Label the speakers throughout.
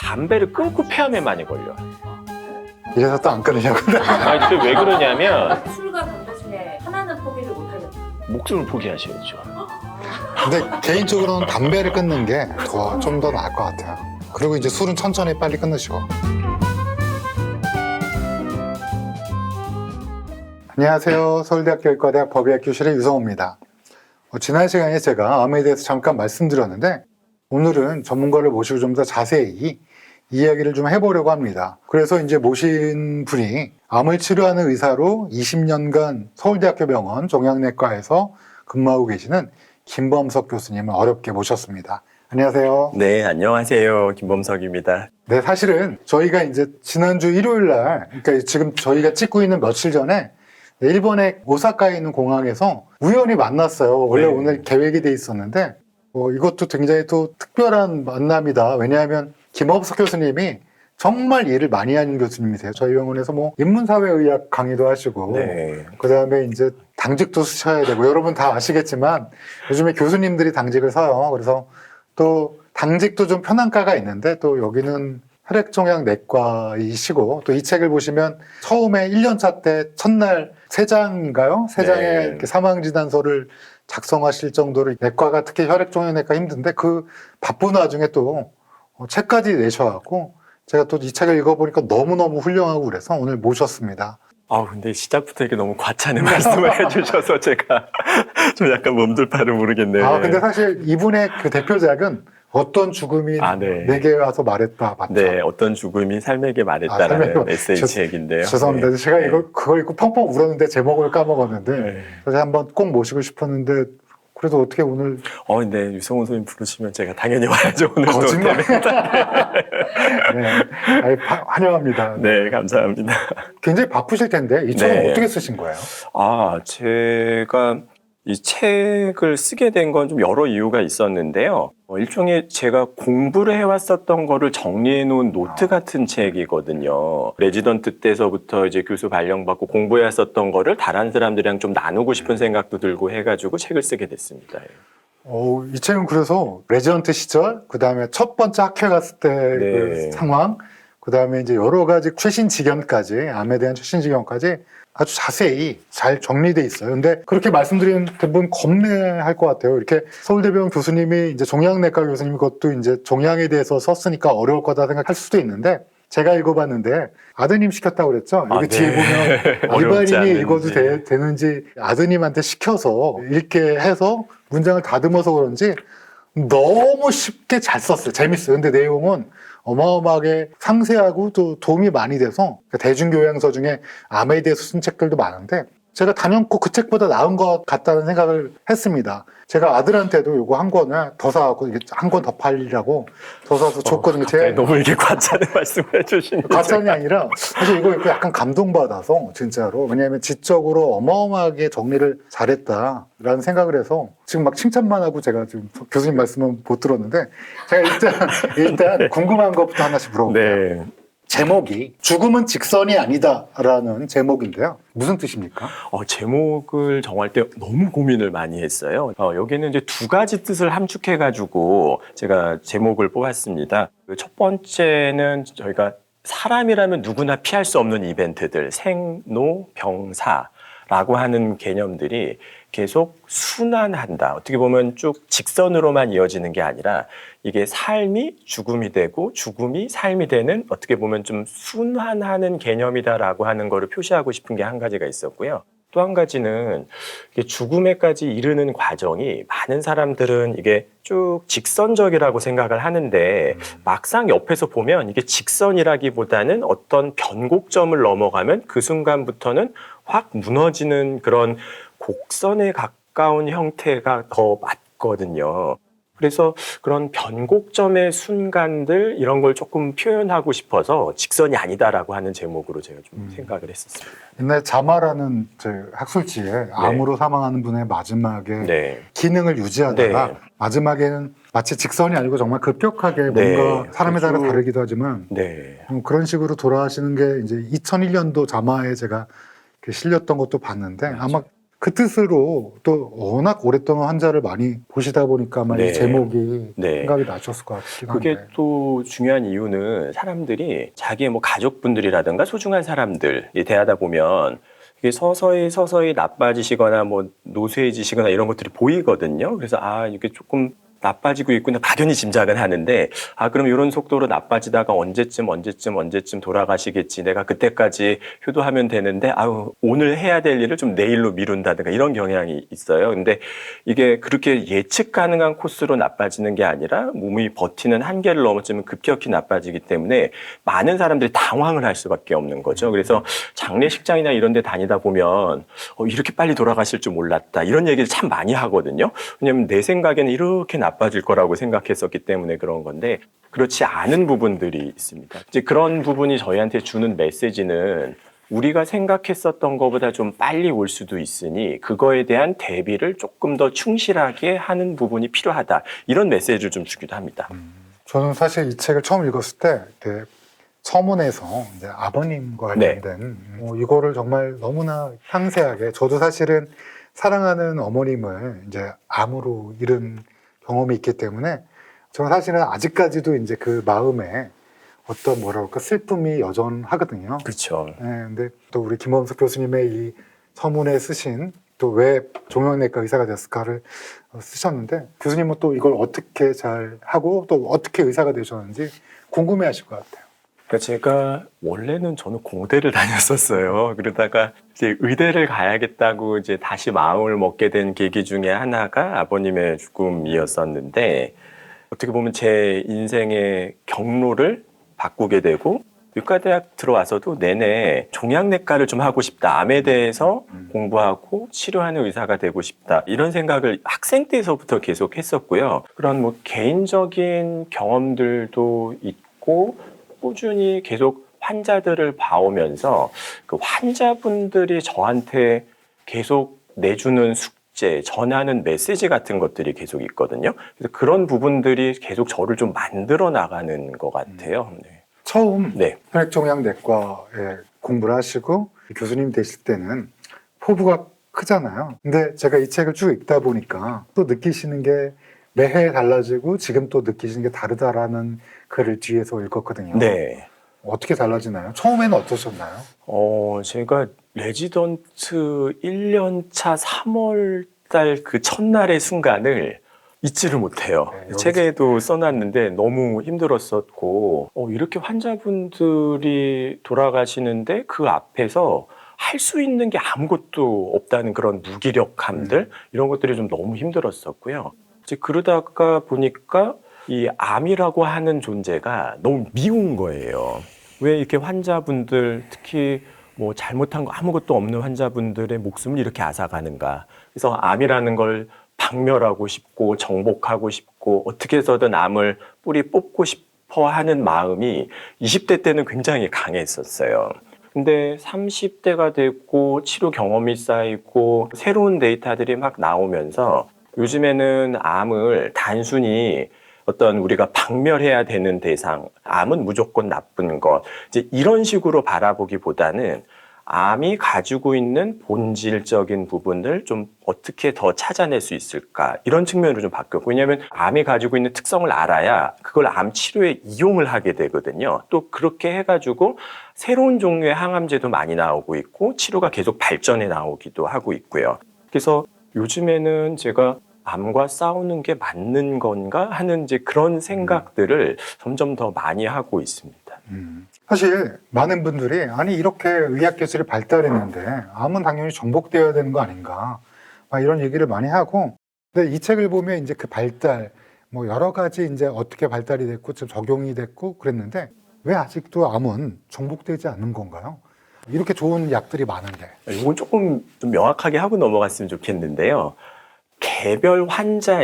Speaker 1: 담배를 끊고 폐암에 많이 걸려.
Speaker 2: 이래서 또 안 끊으려고.
Speaker 1: 아니, 그게 왜 그러냐면
Speaker 3: 술과 담배 중에 하나는 포기를 못 하겠다.
Speaker 1: 목숨을 포기하셔야죠.
Speaker 2: 근데 개인적으로는 담배를 끊는 게 좀 더 나을 것 같아요. 그리고 이제 술은 천천히 빨리 끊으시고. 안녕하세요. 서울대학교 의과대학 법의학 교실의 유성호입니다. 지난 시간에 제가 암에 대해서 잠깐 말씀드렸는데 오늘은 전문가를 모시고 좀 더 자세히 이야기를 좀 해보려고 합니다. 그래서 이제 모신 분이 암을 치료하는 의사로 20년간 서울대학교 병원 종양내과에서 근무하고 계시는 김범석 교수님을 어렵게 모셨습니다. 안녕하세요.
Speaker 1: 네, 안녕하세요. 김범석입니다.
Speaker 2: 네, 사실은 저희가 이제 지난주 일요일 날, 그러니까 지금 저희가 찍고 있는 며칠 전에 일본의 오사카에 있는 공항에서 우연히 만났어요. 원래
Speaker 1: 네.
Speaker 2: 오늘 계획이 돼 있었는데 이것도 굉장히 또 특별한 만남이다. 왜냐하면 김범석 교수님이 정말 일을 많이 하는 교수님이세요. 저희 병원에서 뭐 인문사회의학 강의도 하시고
Speaker 1: 네.
Speaker 2: 그다음에 이제 당직도 쓰셔야 되고 여러분 다 아시겠지만 요즘에 교수님들이 당직을 서요. 그래서 또 당직도 좀 편한 과가 있는데 또 여기는 혈액종양내과이시고 또 이 책을 보시면 처음에 1년차 때 첫날 3장인가요? 3장의
Speaker 1: 네.
Speaker 2: 이렇게 사망진단서를 작성하실 정도로 내과가 특히 혈액종양내과 힘든데 그 바쁜 와중에 또 책까지 내셔갖고 제가 또 이 책을 읽어보니까 너무너무 훌륭하고 그래서 오늘 모셨습니다.
Speaker 1: 근데 시작부터 이렇게 너무 과찬의 말씀을 해주셔서 제가 좀 약간 몸둘 바를 모르겠네요.
Speaker 2: 근데 사실 이분의 그 대표작은 어떤 죽음이
Speaker 1: 네.
Speaker 2: 내게 와서 말했다 맞죠?
Speaker 1: 네, 어떤 죽음이 삶에게 말했다라는
Speaker 2: 삶에게
Speaker 1: 에세이
Speaker 2: 죄-
Speaker 1: 책인데요.
Speaker 2: 죄송합니다.
Speaker 1: 네.
Speaker 2: 제가
Speaker 1: 네.
Speaker 2: 그걸 읽고 펑펑 울었는데 제목을 까먹었는데
Speaker 1: 네.
Speaker 2: 그래서 한번 꼭 모시고 싶었는데 그래도 어떻게 오늘
Speaker 1: 근데 유성훈 선생님 부르시면 제가 당연히 와야죠. 오늘 또
Speaker 2: 거짓말.
Speaker 1: 때문에.
Speaker 2: 네, 아니, 환영합니다.
Speaker 1: 네, 감사합니다.
Speaker 2: 굉장히 바쁘실 텐데 이 책은
Speaker 1: 네.
Speaker 2: 어떻게 쓰신 거예요?
Speaker 1: 제가 이 책을 쓰게 된 건 좀 여러 이유가 있었는데요. 일종의 제가 공부를 해왔었던 거를 정리해 놓은 노트 같은 책이거든요. 레지던트 때서부터 이제 교수 발령받고 공부해왔었던 거를 다른 사람들이랑 좀 나누고 싶은 생각도 들고 해가지고 책을 쓰게 됐습니다.
Speaker 2: 이 책은 그래서 레지던트 시절, 그 다음에 첫 번째 학회 갔을 때 그
Speaker 1: 네.
Speaker 2: 상황, 그 다음에 이제 여러 가지 최신 지견까지, 암에 대한 최신 지견까지 아주 자세히 잘 정리돼 있어요. 근데 그렇게 말씀드리는 분 겁내할 것 같아요. 이렇게 서울대병원 교수님이 이제 종양내과 교수님 그것도 이제 종양에 대해서 썼으니까 어려울 거다 생각할 수도 있는데 제가 읽어봤는데 아드님 시켰다고 그랬죠? 여기 뒤에 보면
Speaker 1: 어렵지
Speaker 2: 일반인이 읽어도
Speaker 1: 않은지.
Speaker 2: 되는지 아드님한테 시켜서 읽게 해서 문장을 다듬어서 그런지 너무 쉽게 잘 썼어요. 재밌어요. 근데 내용은 어마어마하게 상세하고 또 도움이 많이 돼서 대중교양서 중에 암에 대해서 쓴 책들도 많은데 제가 단연코 그 책보다 나은 것 같다는 생각을 했습니다. 제가 아들한테도 이거 한 권을 더 사갖고 한 권 더 팔리라고 더 사서 줬거든요.
Speaker 1: 너무 이렇게 과찬의 말씀을 해주시니까.
Speaker 2: 가짜이 아니라 사실 이거 약간 감동받아서 진짜로 왜냐하면 지적으로 어마어마하게 정리를 잘했다라는 생각을 해서 지금 막 칭찬만 하고 제가 지금 교수님 말씀은 못 들었는데 제가 일단 궁금한 것부터 하나씩 물어볼게요.
Speaker 1: 네.
Speaker 2: 제목이 죽음은 직선이 아니다라는 제목인데요. 무슨 뜻입니까?
Speaker 1: 제목을 정할 때 너무 고민을 많이 했어요. 여기는 이제 두 가지 뜻을 함축해가지고 제가 제목을 뽑았습니다. 첫 번째는 저희가 사람이라면 누구나 피할 수 없는 이벤트들, 생로, 병사라고 하는 개념들이 계속 순환한다. 어떻게 보면 쭉 직선으로만 이어지는 게 아니라 이게 삶이 죽음이 되고 죽음이 삶이 되는 어떻게 보면 좀 순환하는 개념이다라고 하는 거를 표시하고 싶은 게 한 가지가 있었고요. 또 한 가지는 이게 죽음에까지 이르는 과정이 많은 사람들은 이게 쭉 직선적이라고 생각을 하는데 막상 옆에서 보면 이게 직선이라기보다는 어떤 변곡점을 넘어가면 그 순간부터는 확 무너지는 그런 곡선에 가까운 형태가 더 맞거든요. 그래서 그런 변곡점의 순간들 이런 걸 조금 표현하고 싶어서 직선이 아니다라고 하는 제목으로 제가 좀 생각을 했었습니다.
Speaker 2: 옛날 자마라는 학술지에 암으로 사망하는 분의 마지막에
Speaker 1: 네.
Speaker 2: 기능을 유지하다가
Speaker 1: 네.
Speaker 2: 마지막에는 마치 직선이 아니고 정말 급격하게
Speaker 1: 네.
Speaker 2: 뭔가 사람에 따라
Speaker 1: 아주-
Speaker 2: 다르기도 하지만
Speaker 1: 네.
Speaker 2: 그런 식으로 돌아가시는 게 이제 2001년도 자마에 제가 실렸던 것도 봤는데 아마 그 뜻으로 또 워낙 오랫동안 환자를 많이 보시다 보니까 아마
Speaker 1: 네.
Speaker 2: 이 제목이
Speaker 1: 네.
Speaker 2: 생각이 나셨을 것 같긴 한데.
Speaker 1: 그게 또 중요한 이유는 사람들이 자기의 뭐 가족분들이라든가 소중한 사람들이 대하다 보면 이게 서서히 나빠지시거나 뭐 노쇠해지시거나 이런 것들이 보이거든요. 그래서 이게 조금 나빠지고 있구나 막연히 짐작은 하는데 그럼 이런 속도로 나빠지다가 언제쯤 돌아가시겠지. 내가 그때까지 효도하면 되는데 오늘 해야 될 일을 좀 내일로 미룬다든가 이런 경향이 있어요. 근데 이게 그렇게 예측 가능한 코스로 나빠지는 게 아니라 몸이 버티는 한계를 넘어지면 급격히 나빠지기 때문에 많은 사람들이 당황을 할 수밖에 없는 거죠. 그래서 장례식장이나 이런 데 다니다 보면 이렇게 빨리 돌아가실 줄 몰랐다. 이런 얘기를 참 많이 하거든요. 왜냐하면 내 생각에는 이렇게 나빠질 거라고 생각했었기 때문에 그런 건데 그렇지 않은 부분들이 있습니다. 이제 그런 부분이 저희한테 주는 메시지는 우리가 생각했었던 것보다 좀 빨리 올 수도 있으니 그거에 대한 대비를 조금 더 충실하게 하는 부분이 필요하다. 이런 메시지를 좀 주기도 합니다.
Speaker 2: 저는 사실 이 책을 처음 읽었을 때 서문에서 이제 아버님과 관련된 이거를 정말 너무나 상세하게 저도 사실은 사랑하는 어머님을 이제 암으로 잃은 경험이 있기 때문에 저는 사실은 아직까지도 이제 그 마음에 어떤 슬픔이 여전하거든요.
Speaker 1: 그렇죠.
Speaker 2: 네, 근데 또 우리 김범석 교수님의 이 서문에 쓰신 또 왜 종양내과 의사가 됐을까를 쓰셨는데 교수님은 또 이걸 어떻게 잘 하고 또 어떻게 의사가 되셨는지 궁금해하실 것 같아요.
Speaker 1: 그러니까 제가 원래는 저는 공대를 다녔었어요. 그러다가 이제 의대를 가야겠다고 이제 다시 마음을 먹게 된 계기 중에 하나가 아버님의 죽음이었었는데 어떻게 보면 제 인생의 경로를 바꾸게 되고 의과대학 들어와서도 내내 종양내과를 좀 하고 싶다. 암에 대해서 공부하고 치료하는 의사가 되고 싶다. 이런 생각을 학생 때서부터 계속 했었고요. 그런 뭐 개인적인 경험들도 있고 꾸준히 계속 환자들을 봐오면서 그 환자분들이 저한테 계속 내주는 숙제, 전하는 메시지 같은 것들이 계속 있거든요. 그래서 그런 부분들이 계속 저를 좀 만들어 나가는 것 같아요. 네.
Speaker 2: 처음
Speaker 1: 네.
Speaker 2: 혈액종양내과에 공부를 하시고 교수님 되실 때는 포부가 크잖아요. 근데 제가 이 책을 쭉 읽다 보니까 또 느끼시는 게 매해 달라지고 지금 또 느끼시는 게 다르다라는 글을 뒤에서 읽었거든요.
Speaker 1: 네.
Speaker 2: 어떻게 달라지나요? 처음에는 어떠셨나요?
Speaker 1: 제가 레지던트 1년차 3월 달 그 첫날의 순간을 잊지를 못해요.
Speaker 2: 네,
Speaker 1: 책에도 써놨는데 너무 힘들었었고 이렇게 환자분들이 돌아가시는데 그 앞에서 할 수 있는 게 아무것도 없다는 그런 무기력함들 이런 것들이 좀 너무 힘들었었고요. 이제 그러다가 보니까 이 암이라고 하는 존재가 너무 미운 거예요. 왜 이렇게 환자분들 특히 뭐 잘못한 거 아무것도 없는 환자분들의 목숨을 이렇게 앗아가는가. 그래서 암이라는 걸 박멸하고 싶고 정복하고 싶고 어떻게 해서든 암을 뿌리 뽑고 싶어 하는 마음이 20대 때는 굉장히 강했었어요. 근데 30대가 됐고 치료 경험이 쌓이고 새로운 데이터들이 막 나오면서 요즘에는 암을 단순히 어떤 우리가 박멸해야 되는 대상, 암은 무조건 나쁜 것, 이제 이런 식으로 바라보기보다는 암이 가지고 있는 본질적인 부분을 좀 어떻게 더 찾아낼 수 있을까 이런 측면으로 좀 바뀌었고 왜냐하면 암이 가지고 있는 특성을 알아야 그걸 암 치료에 이용을 하게 되거든요. 또 그렇게 해가지고 새로운 종류의 항암제도 많이 나오고 있고 치료가 계속 발전해 나오기도 하고 있고요. 그래서 요즘에는 제가 암과 싸우는 게 맞는 건가 하는 이제 그런 생각들을 점점 더 많이 하고 있습니다.
Speaker 2: 사실 많은 분들이 아니 이렇게 의학기술이 발달했는데 암은 당연히 정복되어야 되는 거 아닌가 막 이런 얘기를 많이 하고 근데 이 책을 보면 이제 그 발달 뭐 여러 가지 이제 어떻게 발달이 됐고 좀 적용이 됐고 그랬는데 왜 아직도 암은 정복되지 않는 건가요? 이렇게 좋은 약들이 많은데
Speaker 1: 이건 조금 좀 명확하게 하고 넘어갔으면 좋겠는데요. 개별 환자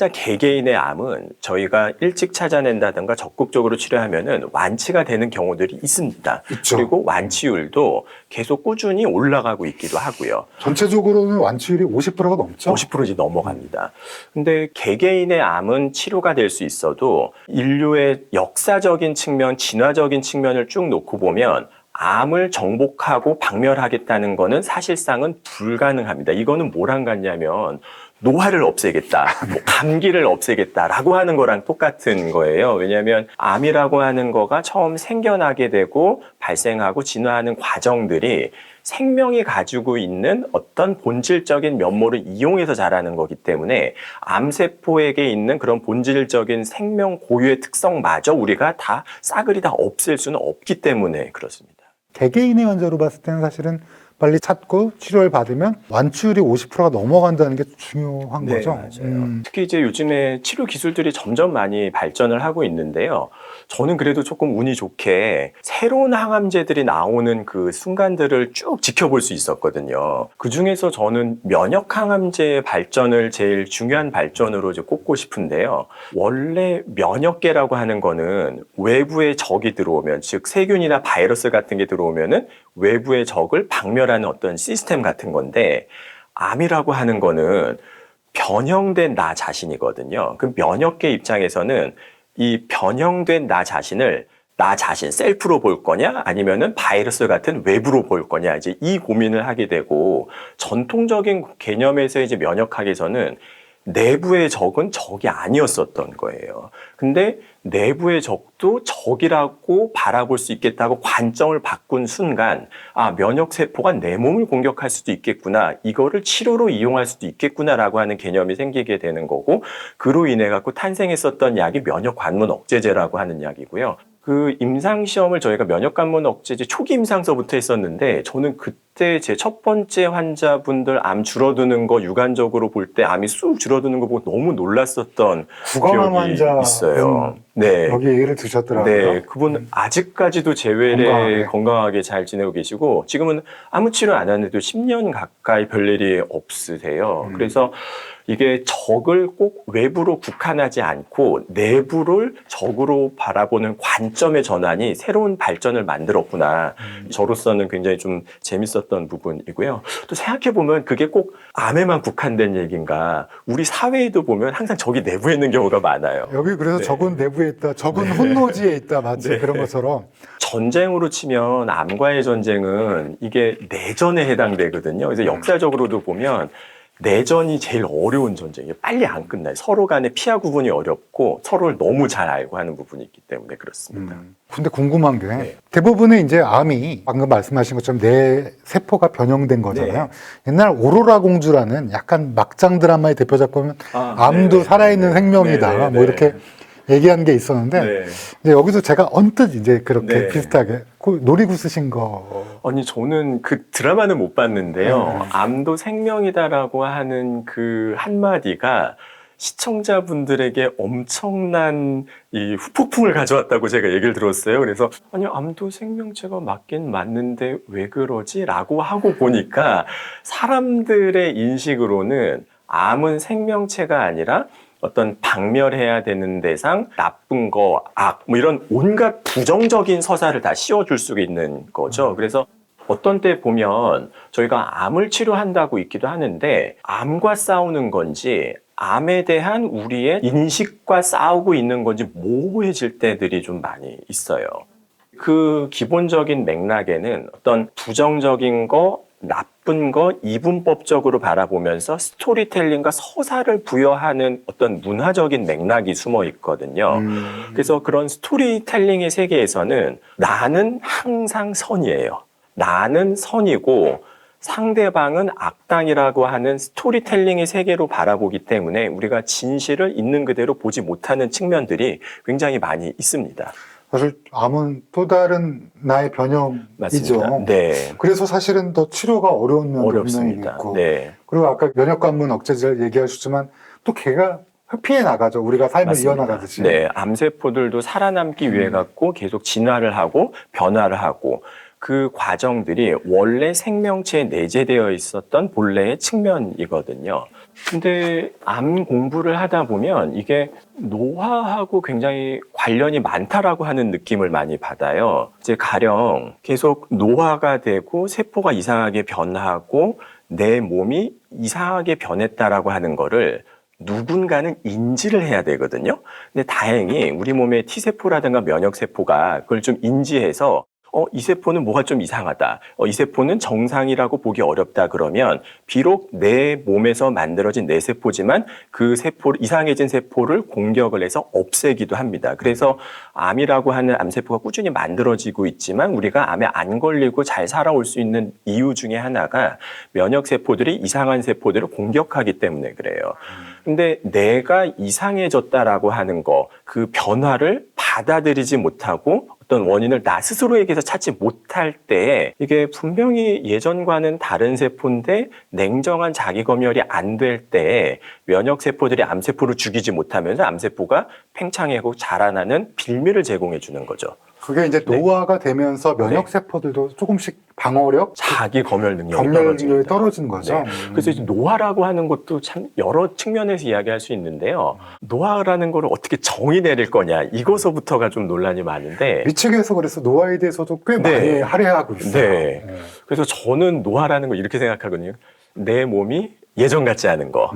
Speaker 1: 개개인의 암은 저희가 일찍 찾아낸다든가 적극적으로 치료하면은 완치가 되는 경우들이 있습니다.
Speaker 2: 있죠.
Speaker 1: 그리고 완치율도 계속 꾸준히 올라가고 있기도 하고요.
Speaker 2: 전체적으로는 완치율이 50%가 넘죠?
Speaker 1: 50%지 넘어갑니다. 근데 개개인의 암은 치료가 될 수 있어도 인류의 역사적인 측면, 진화적인 측면을 쭉 놓고 보면 암을 정복하고 박멸하겠다는 거는 사실상은 불가능합니다. 이거는 뭐랑 같냐면 노화를 없애겠다, 뭐 감기를 없애겠다라고 하는 거랑 똑같은 거예요. 왜냐하면 암이라고 하는 거가 처음 생겨나게 되고 발생하고 진화하는 과정들이 생명이 가지고 있는 어떤 본질적인 면모를 이용해서 자라는 거기 때문에 암세포에게 있는 그런 본질적인 생명 고유의 특성마저 우리가 다 싸그리 다 없앨 수는 없기 때문에 그렇습니다.
Speaker 2: 개개인의 환자로 봤을 때는 사실은 빨리 찾고 치료를 받으면 완치율이 50%가 넘어간다는 게 중요한
Speaker 1: 네,
Speaker 2: 거죠.
Speaker 1: 맞아요. 특히 이제 요즘에 치료 기술들이 점점 많이 발전을 하고 있는데요. 저는 그래도 조금 운이 좋게 새로운 항암제들이 나오는 그 순간들을 쭉 지켜볼 수 있었거든요. 그 중에서 저는 면역 항암제의 발전을 제일 중요한 발전으로 이제 꼽고 싶은데요. 원래 면역계라고 하는 거는 외부의 적이 들어오면, 즉 세균이나 바이러스 같은 게 들어오면은 외부의 적을 박멸하는 어떤 시스템 같은 건데, 암이라고 하는 거는 변형된 나 자신이거든요. 그 면역계 입장에서는 이 변형된 나 자신을 나 자신 셀프로 볼 거냐 아니면은 바이러스 같은 외부로 볼 거냐, 이제 이 고민을 하게 되고, 전통적인 개념에서 이제 면역학에서는 내부의 적은 적이 아니었었던 거예요. 근데 내부의 적도 적이라고 바라볼 수 있겠다고 관점을 바꾼 순간, 아, 면역세포가 내 몸을 공격할 수도 있겠구나, 이거를 치료로 이용할 수도 있겠구나라고 하는 개념이 생기게 되는 거고, 그로 인해 갖고 탄생했었던 약이 면역관문 억제제라고 하는 약이고요. 그 임상시험을 저희가 면역관문 억제제 초기 임상서부터 했었는데, 저는 그때 제 첫 번째 환자분들 암 줄어드는 거 육안적으로 볼 때 암이 쑥 줄어드는 거 보고 너무 놀랐었던
Speaker 2: 구강암
Speaker 1: 기억이
Speaker 2: 환자
Speaker 1: 있어요. 네.
Speaker 2: 여기 얘기를 드셨더라고요.
Speaker 1: 네, 그분 아직까지도 재외래 건강하게 잘 지내고 계시고, 지금은 아무 치료 안 하는데도 10년 가까이 별일이 없으세요. 그래서 이게 적을 꼭 외부로 국한하지 않고 내부를 적으로 바라보는 관점의 전환이 새로운 발전을 만들었구나. 저로서는 굉장히 좀 재밌었던 부분이고요. 또 생각해보면 그게 꼭 암에만 국한된 얘기인가. 우리 사회에도 보면 항상 적이 내부에 있는 경우가 많아요.
Speaker 2: 여기 그래서
Speaker 1: 네.
Speaker 2: 적은 내부에 있다, 적은 혼노지에 있다, 마치
Speaker 1: 네.
Speaker 2: 그런 것처럼.
Speaker 1: 전쟁으로 치면 암과의 전쟁은 이게 내전에 해당되거든요. 그래서 역사적으로도 보면 내전이 제일 어려운 전쟁이에요. 빨리 안 끝나요. 서로 간에 피하 구분이 어렵고 서로를 너무 잘 알고 하는 부분이 있기 때문에 그렇습니다.
Speaker 2: 근데 궁금한 게
Speaker 1: 네.
Speaker 2: 대부분의 이제 암이 방금 말씀하신 것처럼 내 세포가 변형된 거잖아요. 옛날 오로라 공주라는 약간 막장 드라마의 대표작 보면 암도
Speaker 1: 네네.
Speaker 2: 살아있는 생명이다,
Speaker 1: 네네.
Speaker 2: 뭐 이렇게 얘기한 게 있었는데,
Speaker 1: 네.
Speaker 2: 이제 여기서 제가 언뜻 이제 그렇게
Speaker 1: 네.
Speaker 2: 비슷하게 그 놀이구 쓰신 거.
Speaker 1: 아니, 저는 그 드라마는 못 봤는데요. 암도 생명이다라고 하는 그 한마디가 시청자분들에게 엄청난 이 후폭풍을 가져왔다고 제가 얘기를 들었어요. 그래서 아니, 암도 생명체가 맞긴 맞는데 왜 그러지? 라고 하고 보니까 사람들의 인식으로는 암은 생명체가 아니라 어떤 박멸해야 되는 대상, 나쁜 거, 악, 뭐 이런 온갖 부정적인 서사를 다 씌워줄 수 있는 거죠. 그래서 어떤 때 보면 저희가 암을 치료한다고 있기도 하는데, 암과 싸우는 건지 암에 대한 우리의 인식과 싸우고 있는 건지 모호해질 때들이 좀 많이 있어요. 그 기본적인 맥락에는 어떤 부정적인 거, 나쁜 거 이분법적으로 바라보면서 스토리텔링과 서사를 부여하는 어떤 문화적인 맥락이 숨어 있거든요. 그래서 그런 스토리텔링의 세계에서는 나는 항상 선이에요. 나는 선이고 상대방은 악당이라고 하는 스토리텔링의 세계로 바라보기 때문에 우리가 진실을 있는 그대로 보지 못하는 측면들이 굉장히 많이 있습니다.
Speaker 2: 사실 암은 또 다른 나의 변형이죠.
Speaker 1: 맞습니다. 네.
Speaker 2: 그래서 사실은 더 치료가 어려운 면도 분명히
Speaker 1: 어렵습니다.
Speaker 2: 있고.
Speaker 1: 네.
Speaker 2: 그리고 아까 면역관문 억제제를 얘기하셨지만 또 걔가 회피해 나가죠. 우리가 삶을
Speaker 1: 맞습니다.
Speaker 2: 이어나가듯이.
Speaker 1: 네, 암세포들도 살아남기 위해 갖고 계속 진화를 하고 변화를 하고, 그 과정들이 원래 생명체에 내재되어 있었던 본래의 측면이거든요. 근데 암 공부를 하다 보면 이게 노화하고 굉장히 관련이 많다라고 하는 느낌을 많이 받아요. 이제 가령 계속 노화가 되고 세포가 이상하게 변하고 내 몸이 이상하게 변했다라고 하는 거를 누군가는 인지를 해야 되거든요. 근데 다행히 우리 몸의 T세포라든가 면역세포가 그걸 좀 인지해서 이 세포는 뭐가 좀 이상하다. 이 세포는 정상이라고 보기 어렵다 그러면 비록 내 몸에서 만들어진 내 세포지만 그 이상해진 세포를 공격을 해서 없애기도 합니다. 그래서 암이라고 하는 암세포가 꾸준히 만들어지고 있지만 우리가 암에 안 걸리고 잘 살아올 수 있는 이유 중에 하나가 면역세포들이 이상한 세포들을 공격하기 때문에 그래요. 근데 내가 이상해졌다라고 하는 거, 그 변화를 받아들이지 못하고 어떤 원인을 나 스스로에게서 찾지 못할 때 이게 분명히 예전과는 다른 세포인데 냉정한 자기 검열이 안 될 때 면역세포들이 암세포를 죽이지 못하면서 암세포가 팽창하고 자라나는 빌미를 제공해 주는 거죠.
Speaker 2: 그게 이제 노화가 되면서 면역세포들도 조금씩 방어력,
Speaker 1: 자기 검열 능력이
Speaker 2: 경멸력이 떨어지는 거죠.
Speaker 1: 네. 그래서 이제 노화라고 하는 것도 참 여러 측면에서 이야기할 수 있는데요. 노화라는 거를 어떻게 정의 내릴 거냐 이거서부터가 좀 논란이 많은데
Speaker 2: 미측에서 그래서 노화에 대해서도 꽤
Speaker 1: 네.
Speaker 2: 많이 할애하고 있어요.
Speaker 1: 네. 그래서 저는 노화라는 거 이렇게 생각하거든요. 내 몸이 예전 같지 않은 거.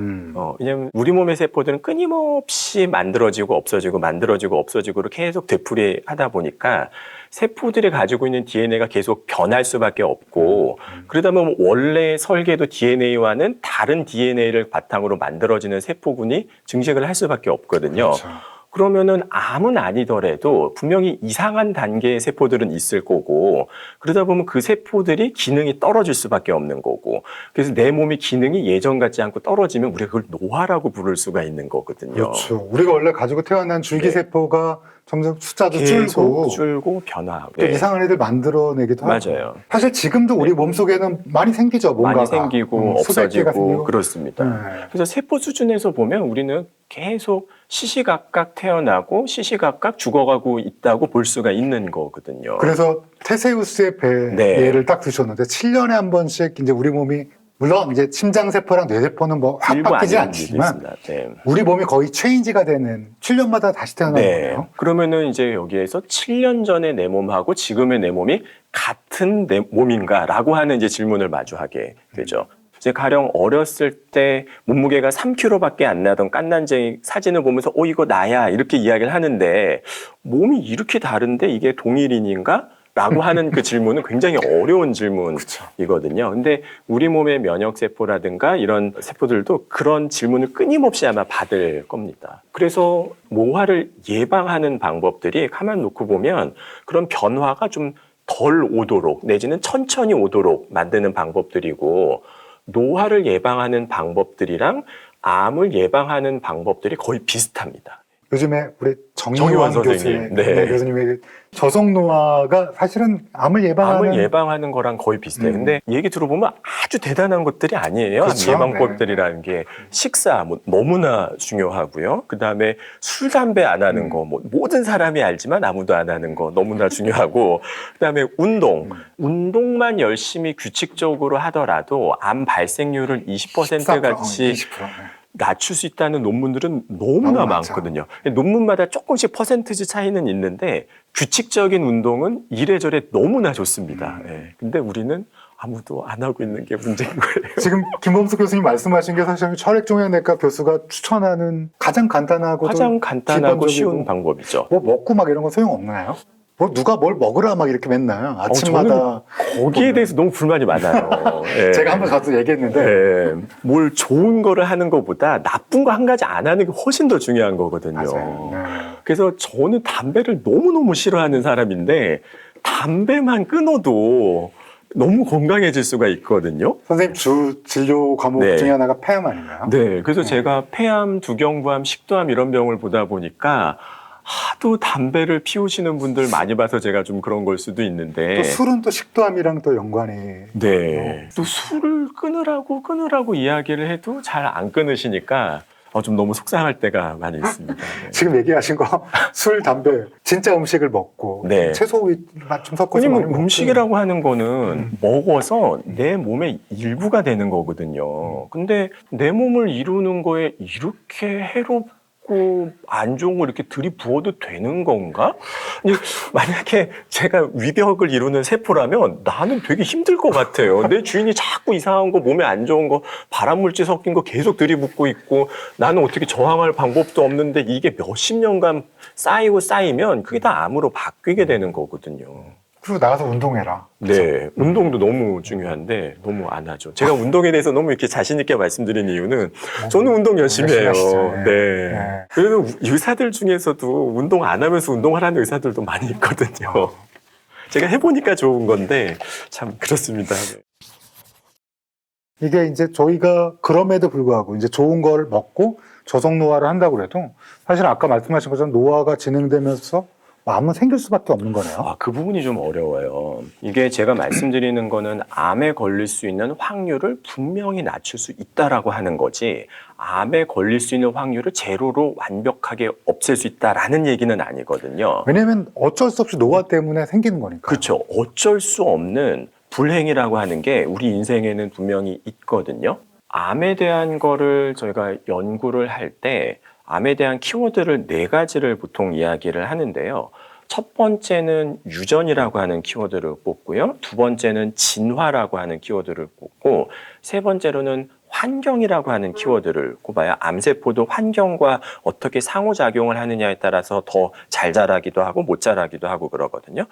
Speaker 1: 왜냐면 우리 몸의 세포들은 끊임없이 만들어지고 없어지고 만들어지고 없어지고를 계속 되풀이하다 보니까 세포들이 가지고 있는 DNA가 계속 변할 수밖에 없고 그러다 보면 원래 설계도 DNA와는 다른 DNA를 바탕으로 만들어지는 세포군이 증식을 할 수밖에 없거든요.
Speaker 2: 그렇죠.
Speaker 1: 그러면은 암은 아니더라도 분명히 이상한 단계의 세포들은 있을 거고 그러다 보면 그 세포들이 기능이 떨어질 수밖에 없는 거고 그래서 내 몸의 기능이 예전 같지 않고 떨어지면 우리가 그걸 노화라고 부를 수가 있는 거거든요.
Speaker 2: 그렇죠. 우리가 원래 가지고 태어난 줄기세포가 점점 숫자도
Speaker 1: 계속
Speaker 2: 줄고
Speaker 1: 줄고 변화하고
Speaker 2: 또 이상한 애들 만들어내기도 하고.
Speaker 1: 맞아요.
Speaker 2: 사실 지금도 우리 몸속에는 많이 생기죠. 뭔가가.
Speaker 1: 많이 생기고
Speaker 2: 수백 개가
Speaker 1: 없어지고
Speaker 2: 생기고.
Speaker 1: 그렇습니다.
Speaker 2: 네.
Speaker 1: 그래서 세포 수준에서 보면 우리는 계속 시시각각 태어나고 시시각각 죽어가고 있다고 볼 수가 있는 거거든요.
Speaker 2: 그래서 테세우스의 배
Speaker 1: 네.
Speaker 2: 예를 딱 드셨는데 7년에 한 번씩 이제 우리 몸이 물론 이제 심장세포랑 뇌세포는 뭐 확
Speaker 1: 일부
Speaker 2: 바뀌지
Speaker 1: 아닌 일이
Speaker 2: 않지만
Speaker 1: 있습니다. 네.
Speaker 2: 우리 몸이 거의 체인지가 되는 7년마다 다시 태어나는
Speaker 1: 네.
Speaker 2: 거예요.
Speaker 1: 그러면은 이제 여기에서 7년 전의 내 몸하고 지금의 내 몸이 같은 내 몸인가라고 하는 이제 질문을 마주하게 되죠. 이제 가령 어렸을 때 몸무게가 3kg밖에 안 나던 깐난쟁이 사진을 보면서 이거 나야 이렇게 이야기를 하는데 몸이 이렇게 다른데 이게 동일인인가? 라고 하는 그 질문은 굉장히 어려운 질문이거든요. 근데 우리 몸의 면역세포라든가 이런 세포들도 그런 질문을 끊임없이 아마 받을 겁니다. 그래서 노화를 예방하는 방법들이 가만 놓고 보면 그런 변화가 좀 덜 오도록 내지는 천천히 오도록 만드는 방법들이고 노화를 예방하는 방법들이랑 암을 예방하는 방법들이 거의 비슷합니다.
Speaker 2: 요즘에 우리
Speaker 1: 정의원
Speaker 2: 정의원
Speaker 1: 선생님. 네.
Speaker 2: 교수님의 저속노화가 사실은 암을
Speaker 1: 예방하는 거랑 거의 비슷해요. 근데 얘기 들어보면 아주 대단한 것들이 아니에요.
Speaker 2: 그렇죠.
Speaker 1: 암 예방법들이라는 게 식사 너무나 중요하고요. 그다음에 술, 담배 안 하는 거 모든 사람이 알지만 아무도 안 하는 거 너무나 중요하고 그다음에 운동만 열심히 규칙적으로 하더라도 암 발생률을 20% 같이
Speaker 2: 20%.
Speaker 1: 낮출 수 있다는 논문들은 너무나 많거든요. 논문마다 조금씩 퍼센티지 차이는 있는데 규칙적인 운동은 이래저래 너무나 좋습니다. 근데 우리는 아무도 안 하고 있는 게 문제인 거예요.
Speaker 2: 지금 김범수 교수님 말씀하신 게 사실 혈액종양내과 교수가 추천하는 가장 간단하고
Speaker 1: 쉬운 방법이죠.
Speaker 2: 뭐 먹고 막 이런 거 소용없나요? 뭐 누가 뭘 먹으라 막 이렇게 맨날 아침마다
Speaker 1: 거기에 대해서 너무 불만이 많아요.
Speaker 2: 제가 한번 가서 얘기했는데
Speaker 1: 뭘 좋은 거를 하는 것보다 나쁜 거 한 가지 안 하는 게 훨씬 더 중요한 거거든요.
Speaker 2: 맞아요.
Speaker 1: 그래서 저는 담배를 너무너무 싫어하는 사람인데 담배만 끊어도 너무 건강해질 수가 있거든요.
Speaker 2: 선생님 주 진료 과목 중에 하나가 폐암 아닌가요?
Speaker 1: 네. 그래서 제가 폐암, 두경부암, 식도암 이런 병을 보다 보니까 하도 담배를 피우시는 분들 많이 봐서 제가 좀 그런 걸 수도 있는데
Speaker 2: 또 술은 또 식도암이랑 또 연관이
Speaker 1: 네. 또 술을 끊으라고 이야기를 해도 잘 안 끊으시니까 좀 너무 속상할 때가 많이 있습니다. 네.
Speaker 2: 지금 얘기하신 거 술, 담배, 진짜 음식을 먹고 채소 맛 좀 섞어서
Speaker 1: 왜냐면 음식이라고 하는 거는 먹어서 내 몸의 일부가 되는 거거든요. 근데 내 몸을 이루는 거에 이렇게 해롭고 안 좋은 거 이렇게 들이부어도 되는 건가? 만약에 제가 위벽을 이루는 세포라면 나는 되게 힘들 것 같아요. 내 주인이 자꾸 이상한 거 몸에 안 좋은 거 발암물질 섞인 거 계속 들이붓고 있고 나는 어떻게 저항할 방법도 없는데 이게 몇십 년간 쌓이면 그게 다 암으로 바뀌게 되는 거거든요.
Speaker 2: 그리고 나가서 운동해라.
Speaker 1: 네, 운동도 너무 중요한데 너무 안 하죠. 제가 운동에 대해서 너무 이렇게 자신 있게 말씀드린 이유는 저는 운동 열심히 해요.
Speaker 2: 하시죠.
Speaker 1: 네.
Speaker 2: 네.
Speaker 1: 그래도 의사들 중에서도 운동 안 하면서 운동하라는 의사들도 많이 있거든요. 제가 해보니까 좋은 건데 참 그렇습니다. 네.
Speaker 2: 이게 이제 저희가 그럼에도 불구하고 이제 좋은 걸 먹고 저속 노화를 한다고 그래도 사실 아까 말씀하신 것처럼 노화가 진행되면서 암은 생길 수밖에 없는 거네요.
Speaker 1: 아, 그 부분이 좀 어려워요. 이게 제가 말씀드리는 거는 암에 걸릴 수 있는 확률을 분명히 낮출 수 있다라고 하는 거지, 암에 걸릴 수 있는 확률을 제로로 완벽하게 없앨 수 있다라는 얘기는 아니거든요.
Speaker 2: 왜냐하면 어쩔 수 없이 노화 때문에 생기는 거니까.
Speaker 1: 그렇죠. 어쩔 수 없는 불행이라고 하는 게 우리 인생에는 분명히 있거든요. 암에 대한 거를 저희가 연구를 할 때 암에 대한 키워드를 4가지를 보통 이야기를 하는데요. 첫 번째는 유전이라고 하는 키워드를 뽑고요. 두 번째는 진화라고 하는 키워드를 뽑고, 세 번째로는 환경이라고 하는 키워드를 꼽아요. 암세포도 환경과 어떻게 상호작용을 하느냐에 따라서 더 잘 자라기도 하고 못 자라기도 하고 그러거든요.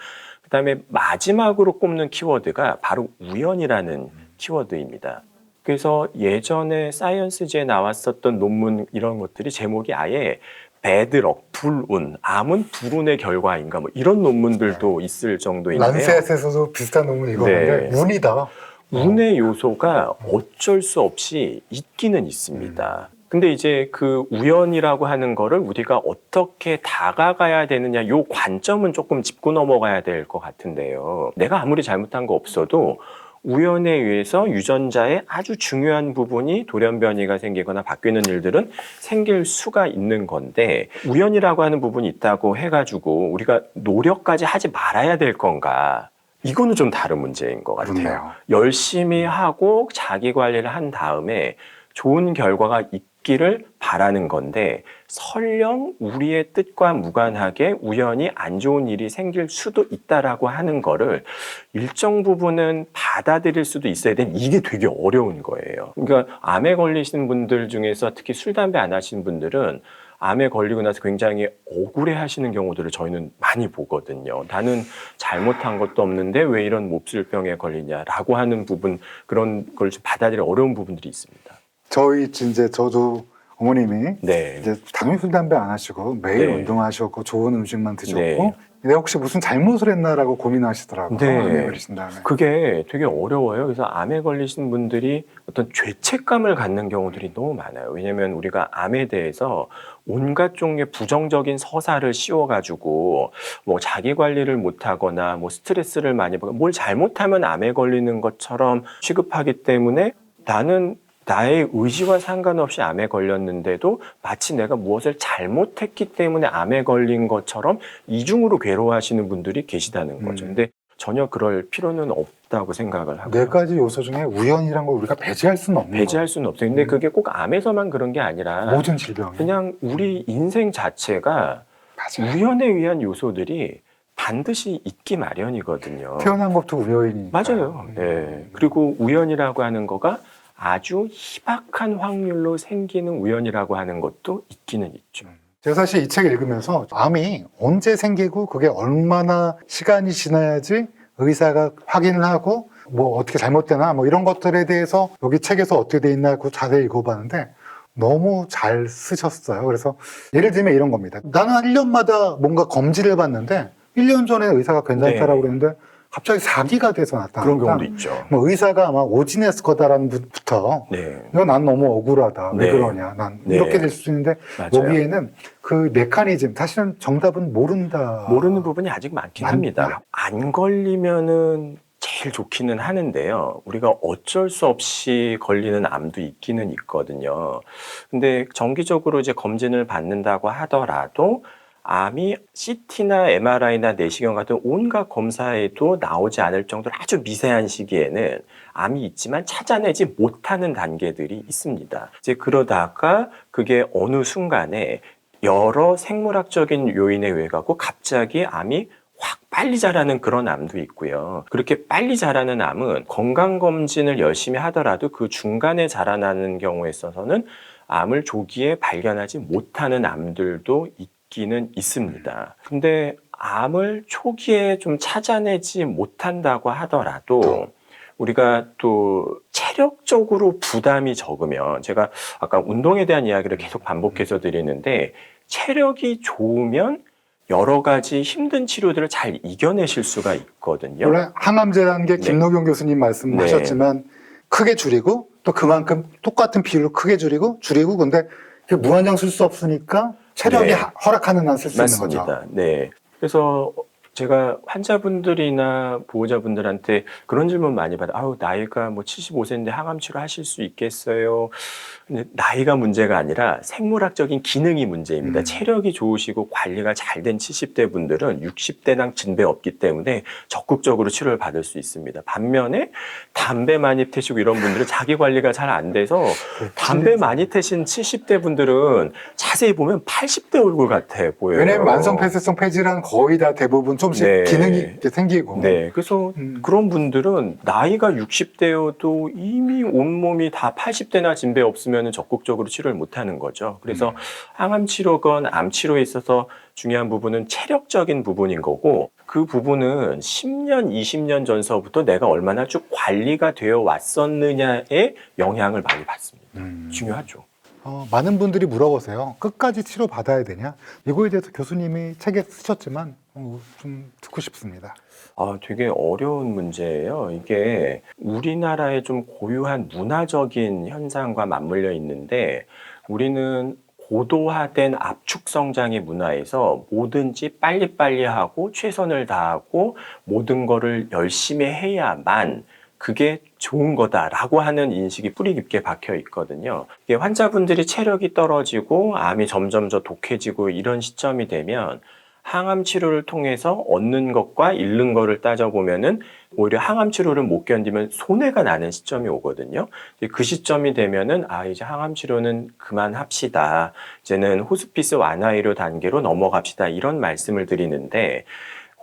Speaker 1: 그다음에 마지막으로 꼽는 키워드가 바로 우연이라는 키워드입니다. 그래서 예전에 사이언스지에 나왔었던 논문 이런 것들이 제목이 아예 배드럭, 불운, 암은 불운의 결과인가 뭐 이런 논문들도 있을 정도인데요.
Speaker 2: 란셋에서도 비슷한 논문 이거는데
Speaker 1: 네.
Speaker 2: 운이다.
Speaker 1: 운의 요소가 어쩔 수 없이 있기는 있습니다. 근데 이제 그 우연이라고 하는 거를 우리가 어떻게 다가가야 되느냐, 요 관점은 조금 짚고 넘어가야 될 것 같은데요. 내가 아무리 잘못한 거 없어도 우연에 의해서 유전자의 아주 중요한 부분이 돌연변이가 생기거나 바뀌는 일들은 생길 수가 있는 건데, 우연이라고 하는 부분이 있다고 해가지고 우리가 노력까지 하지 말아야 될 건가? 이거는 좀 다른 문제인 것 같아요.
Speaker 2: 그렇네요.
Speaker 1: 열심히 하고 자기 관리를 한 다음에 좋은 결과가 있기를 바라는 건데, 설령 우리의 뜻과 무관하게 우연히 안 좋은 일이 생길 수도 있다라고 하는 거를 일정 부분은 받아들일 수도 있어야 되는, 이게 되게 어려운 거예요. 그러니까 암에 걸리신 분들 중에서 특히 술, 담배 안 하시는 분들은 암에 걸리고 나서 굉장히 억울해 하시는 경우들을 저희는 많이 보거든요. 나는 잘못한 것도 없는데 왜 이런 몹쓸병에 걸리냐라고 하는 부분, 그런 걸 좀 받아들이기 어려운 부분들이 있습니다.
Speaker 2: 저희 이제 저도 어머님이
Speaker 1: 네.
Speaker 2: 이제 당연히 술 담배 안 하시고 매일
Speaker 1: 네.
Speaker 2: 운동하셨고 좋은 음식만 드셨고
Speaker 1: 네.
Speaker 2: 내가 혹시 무슨 잘못을 했나라고 고민하시더라고요.
Speaker 1: 네.
Speaker 2: 암에 걸리신 다음에.
Speaker 1: 그게 되게 어려워요. 그래서 암에 걸리신 분들이 어떤 죄책감을 갖는 경우들이 너무 많아요. 왜냐하면 우리가 암에 대해서 온갖 종류의 부정적인 서사를 씌워가지고 뭐 자기 관리를 못하거나 뭐 스트레스를 많이 받고 뭘 잘못하면 암에 걸리는 것처럼 취급하기 때문에, 나는 나의 의지와 상관없이 암에 걸렸는데도 마치 내가 무엇을 잘못했기 때문에 암에 걸린 것처럼 이중으로 괴로워하시는 분들이 계시다는 거죠. 근데 전혀 그럴 필요는 없다고 생각을 하고요.
Speaker 2: 4가지 요소 중에 우연이란 걸 우리가 배제할 수는 없는
Speaker 1: 배제할 수는 없어요. 근데 그게 꼭 암에서만 그런 게 아니라
Speaker 2: 거예요. 모든 질병이.
Speaker 1: 그냥 우리 인생 자체가
Speaker 2: 맞아요.
Speaker 1: 우연에 의한 요소들이 반드시 있기 마련이거든요.
Speaker 2: 태어난 것도 우연이니까.
Speaker 1: 맞아요. 네. 그리고 우연이라고 하는 거가 아주 희박한 확률로 생기는 우연이라고 하는 것도 있기는 있죠.
Speaker 2: 제가 사실 이 책을 읽으면서 암이 언제 생기고 그게 얼마나 시간이 지나야지 의사가 확인을 하고 뭐 어떻게 잘못되나 뭐 이런 것들에 대해서 여기 책에서 어떻게 돼 있나 그 자세히 읽어봤는데 너무 잘 쓰셨어요. 그래서 예를 들면 이런 겁니다. 나는 1년마다 뭔가 검진을 받는데 1년 전에 의사가 괜찮다라고
Speaker 1: 네.
Speaker 2: 그랬는데 갑자기 4기가 돼서 나타났다.
Speaker 1: 그런 경우도 있죠.
Speaker 2: 뭐 의사가 아마 오진했을 거다라는 부터
Speaker 1: 네.
Speaker 2: 이거 난 너무 억울하다. 왜
Speaker 1: 네.
Speaker 2: 그러냐. 난
Speaker 1: 네.
Speaker 2: 이렇게 될 수 있는데
Speaker 1: 맞아요.
Speaker 2: 여기에는 그 메커니즘 사실은 정답은 모른다.
Speaker 1: 모르는 부분이 아직 많긴 합니다. 안 걸리면은 제일 좋기는 하는데요. 우리가 어쩔 수 없이 걸리는 암도 있기는 있거든요. 근데 정기적으로 이제 검진을 받는다고 하더라도 암이 CT나 MRI나 내시경 같은 온갖 검사에도 나오지 않을 정도로 아주 미세한 시기에는 암이 있지만 찾아내지 못하는 단계들이 있습니다. 이제 그러다가 그게 어느 순간에 여러 생물학적인 요인에 의해 갖고 갑자기 암이 확 빨리 자라는 그런 암도 있고요. 그렇게 빨리 자라는 암은 건강검진을 열심히 하더라도 그 중간에 자라나는 경우에 있어서는 암을 조기에 발견하지 못하는 암들도 있기는 있습니다. 근데 암을 초기에 좀 찾아내지 못한다고 하더라도 우리가 또 체력적으로 부담이 적으면, 제가 아까 운동에 대한 이야기를 계속 반복해서 드리는데, 체력이 좋으면 여러 가지 힘든 치료들을 잘 이겨내실 수가 있거든요.
Speaker 2: 원래 항암제라는 게
Speaker 1: 네.
Speaker 2: 김노경 교수님 말씀하셨지만 크게 줄이고 또 그만큼 똑같은 비율로 크게 줄이고 근데 무한정 쓸 수 없으니까 체력이
Speaker 1: 네.
Speaker 2: 허락하는 한 쓸 수 있는 거죠.
Speaker 1: 맞습니다. 네. 그래서 제가 환자분들이나 보호자분들한테 그런 질문 많이 받아요. 아우, 나이가 뭐 75세인데 항암 치료 하실 수 있겠어요? 근데 나이가 문제가 아니라 생물학적인 기능이 문제입니다. 체력이 좋으시고 관리가 잘 된 70대 분들은 60대랑 진배 없기 때문에 적극적으로 치료를 받을 수 있습니다. 반면에 담배 많이 태시고 이런 분들은 자기 관리가 잘 안 돼서 담배 많이 태신 70대 분들은 자세히 보면 80대 얼굴 같아 보여요.
Speaker 2: 왜냐하면 만성폐쇄성 폐질환 거의 다 대부분 좀씩
Speaker 1: 네.
Speaker 2: 기능이 이렇게 생기고.
Speaker 1: 네, 그래서 그런 분들은 나이가 60대여도 이미 온몸이 다 80대나 진배 없으면 적극적으로 치료를 못하는 거죠. 그래서 항암 치료건 암 치료에 있어서 중요한 부분은 체력적인 부분인 거고, 그 부분은 10년, 20년 전서부터 내가 얼마나 쭉 관리가 되어 왔었느냐에 영향을 많이 받습니다. 중요하죠.
Speaker 2: 많은 분들이 물어보세요. 끝까지 치료 받아야 되냐? 이거에 대해서 교수님이 책에 쓰셨지만 좀 듣고 싶습니다.
Speaker 1: 되게 어려운 문제예요. 이게 우리나라의 좀 고유한 문화적인 현상과 맞물려 있는데, 우리는 고도화된 압축 성장의 문화에서 뭐든지 빨리빨리 하고 최선을 다하고 모든 거를 열심히 해야만 그게 좋은 거다라고 하는 인식이 뿌리 깊게 박혀 있거든요. 이게 환자분들이 체력이 떨어지고 암이 점점 더 독해지고 이런 시점이 되면 항암 치료를 통해서 얻는 것과 잃는 거를 따져보면은 오히려 항암 치료를 못 견디면 손해가 나는 시점이 오거든요. 그 시점이 되면은 이제 항암 치료는 그만합시다. 이제는 호스피스 완화의료 단계로 넘어갑시다. 이런 말씀을 드리는데,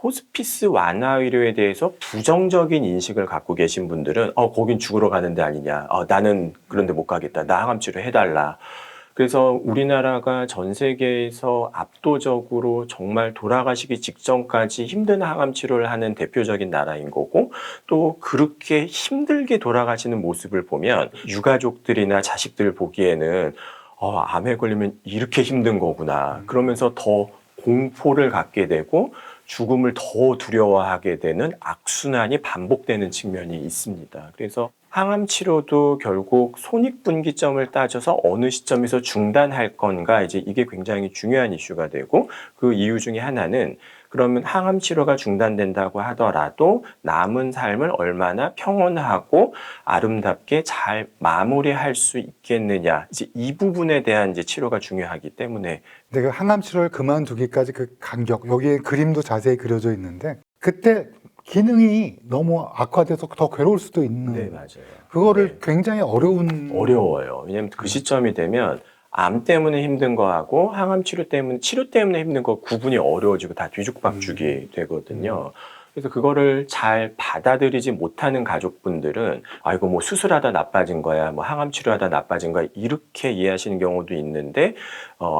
Speaker 1: 호스피스 완화의료에 대해서 부정적인 인식을 갖고 계신 분들은 거긴 죽으러 가는 데 아니냐. 나는 그런 데 못 가겠다. 나 항암 치료 해달라. 그래서 우리나라가 전 세계에서 압도적으로 정말 돌아가시기 직전까지 힘든 항암 치료를 하는 대표적인 나라인 거고, 또 그렇게 힘들게 돌아가시는 모습을 보면 유가족들이나 자식들 보기에는 암에 걸리면 이렇게 힘든 거구나. 그러면서 더 공포를 갖게 되고 죽음을 더 두려워하게 되는 악순환이 반복되는 측면이 있습니다. 그래서 항암 치료도 결국 손익분기점을 따져서 어느 시점에서 중단할 건가, 이제 이게 굉장히 중요한 이슈가 되고, 그 이유 중에 하나는 그러면 항암 치료가 중단된다고 하더라도 남은 삶을 얼마나 평온하고 아름답게 잘 마무리할 수 있겠느냐, 이제 이 부분에 대한 이제 치료가 중요하기 때문에.
Speaker 2: 내가 항암 치료를 그만두기까지 그 간격, 여기에 그림도 자세히 그려져 있는데, 그때 기능이 너무 악화돼서 더 괴로울 수도 있는.
Speaker 1: 네, 맞아요.
Speaker 2: 그거를
Speaker 1: 네.
Speaker 2: 굉장히
Speaker 1: 어려워요. 왜냐하면 그 시점이 되면 암 때문에 힘든 거하고 항암 치료 때문에 힘든 거 구분이 어려워지고 다 뒤죽박죽이 되거든요. 그래서 그거를 잘 받아들이지 못하는 가족분들은 이거 뭐 수술하다 나빠진 거야, 뭐 항암 치료하다 나빠진 거야, 이렇게 이해하시는 경우도 있는데,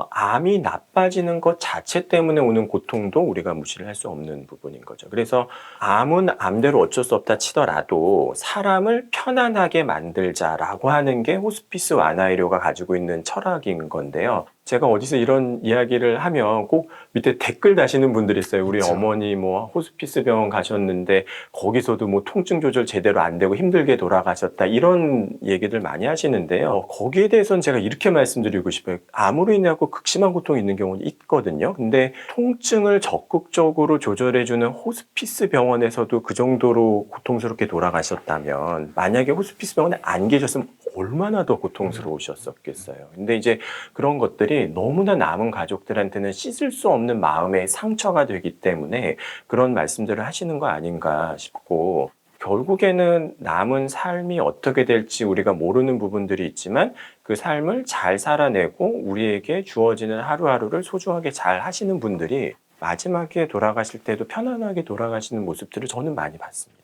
Speaker 1: 암이 나빠지는 것 자체 때문에 오는 고통도 우리가 무시를 할 수 없는 부분인 거죠. 그래서 암은 암대로 어쩔 수 없다 치더라도 사람을 편안하게 만들자라고 하는 게 호스피스 완화의료가 가지고 있는 철학인 건데요. 제가 어디서 이런 이야기를 하면 꼭 밑에 댓글 다시는 분들이 있어요. 우리
Speaker 2: 그렇죠.
Speaker 1: 어머니 뭐 호스피스 병원 가셨는데 거기서도 뭐 통증 조절 제대로 안 되고 힘들게 돌아가셨다, 이런 얘기들 많이 하시는데요. 거기에 대해서는 제가 이렇게 말씀드리고 싶어요. 암으로 인해서 극심한 고통이 있는 경우는 있거든요. 근데 통증을 적극적으로 조절해주는 호스피스 병원에서도 그 정도로 고통스럽게 돌아가셨다면, 만약에 호스피스 병원에 안 계셨으면 얼마나 더 고통스러우셨었겠어요. 근데 이제 그런 것들이 너무나 남은 가족들한테는 씻을 수 없는 마음의 상처가 되기 때문에 그런 말씀들을 하시는 거 아닌가 싶고, 결국에는 남은 삶이 어떻게 될지 우리가 모르는 부분들이 있지만 그 삶을 잘 살아내고 우리에게 주어지는 하루하루를 소중하게 잘 하시는 분들이 마지막에 돌아가실 때도 편안하게 돌아가시는 모습들을 저는 많이 봤습니다.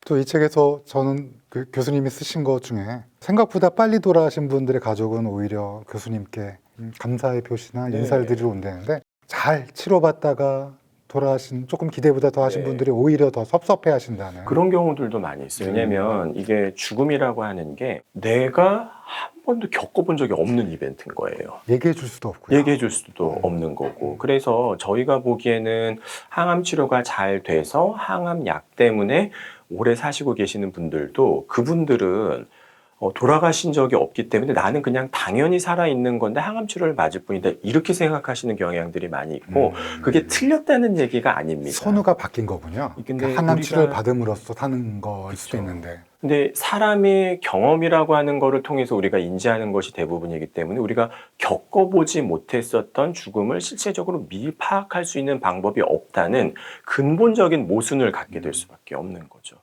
Speaker 2: 또 이 책에서 저는 그 교수님이 쓰신 것 중에 생각보다 빨리 돌아가신 분들의 가족은 오히려 교수님께 감사의 표시나
Speaker 1: 네.
Speaker 2: 인사를 드리러 온다는데, 잘 치료받다가 돌아가신 조금 기대보다 더 하신
Speaker 1: 네.
Speaker 2: 분들이 오히려 더 섭섭해 하신다는.
Speaker 1: 그런 경우들도 많이 있어요. 왜냐면 이게 죽음이라고 하는 게 내가 한 번도 겪어본 적이 없는 이벤트인 거예요.
Speaker 2: 얘기해 줄 수도 없고요.
Speaker 1: 얘기해 줄 수도 없는 거고. 그래서 저희가 보기에는 항암 치료가 잘 돼서 항암 약 때문에 오래 사시고 계시는 분들도 그분들은 돌아가신 적이 없기 때문에 나는 그냥 당연히 살아있는 건데 항암 치료를 맞을 뿐이다. 이렇게 생각하시는 경향들이 많이 있고 그게 틀렸다는 얘기가 아닙니다.
Speaker 2: 선우가 바뀐 거군요.
Speaker 1: 근데
Speaker 2: 항암
Speaker 1: 우리가-
Speaker 2: 치료를 받음으로써 사는 거일 수도
Speaker 1: 그쵸.
Speaker 2: 있는데.
Speaker 1: 근데 사람의 경험이라고 하는 거를 통해서 우리가 인지하는 것이 대부분이기 때문에 우리가 겪어보지 못했었던 죽음을 실체적으로 미리 파악할 수 있는 방법이 없다는 근본적인 모순을 갖게 될 수밖에 없는 거죠.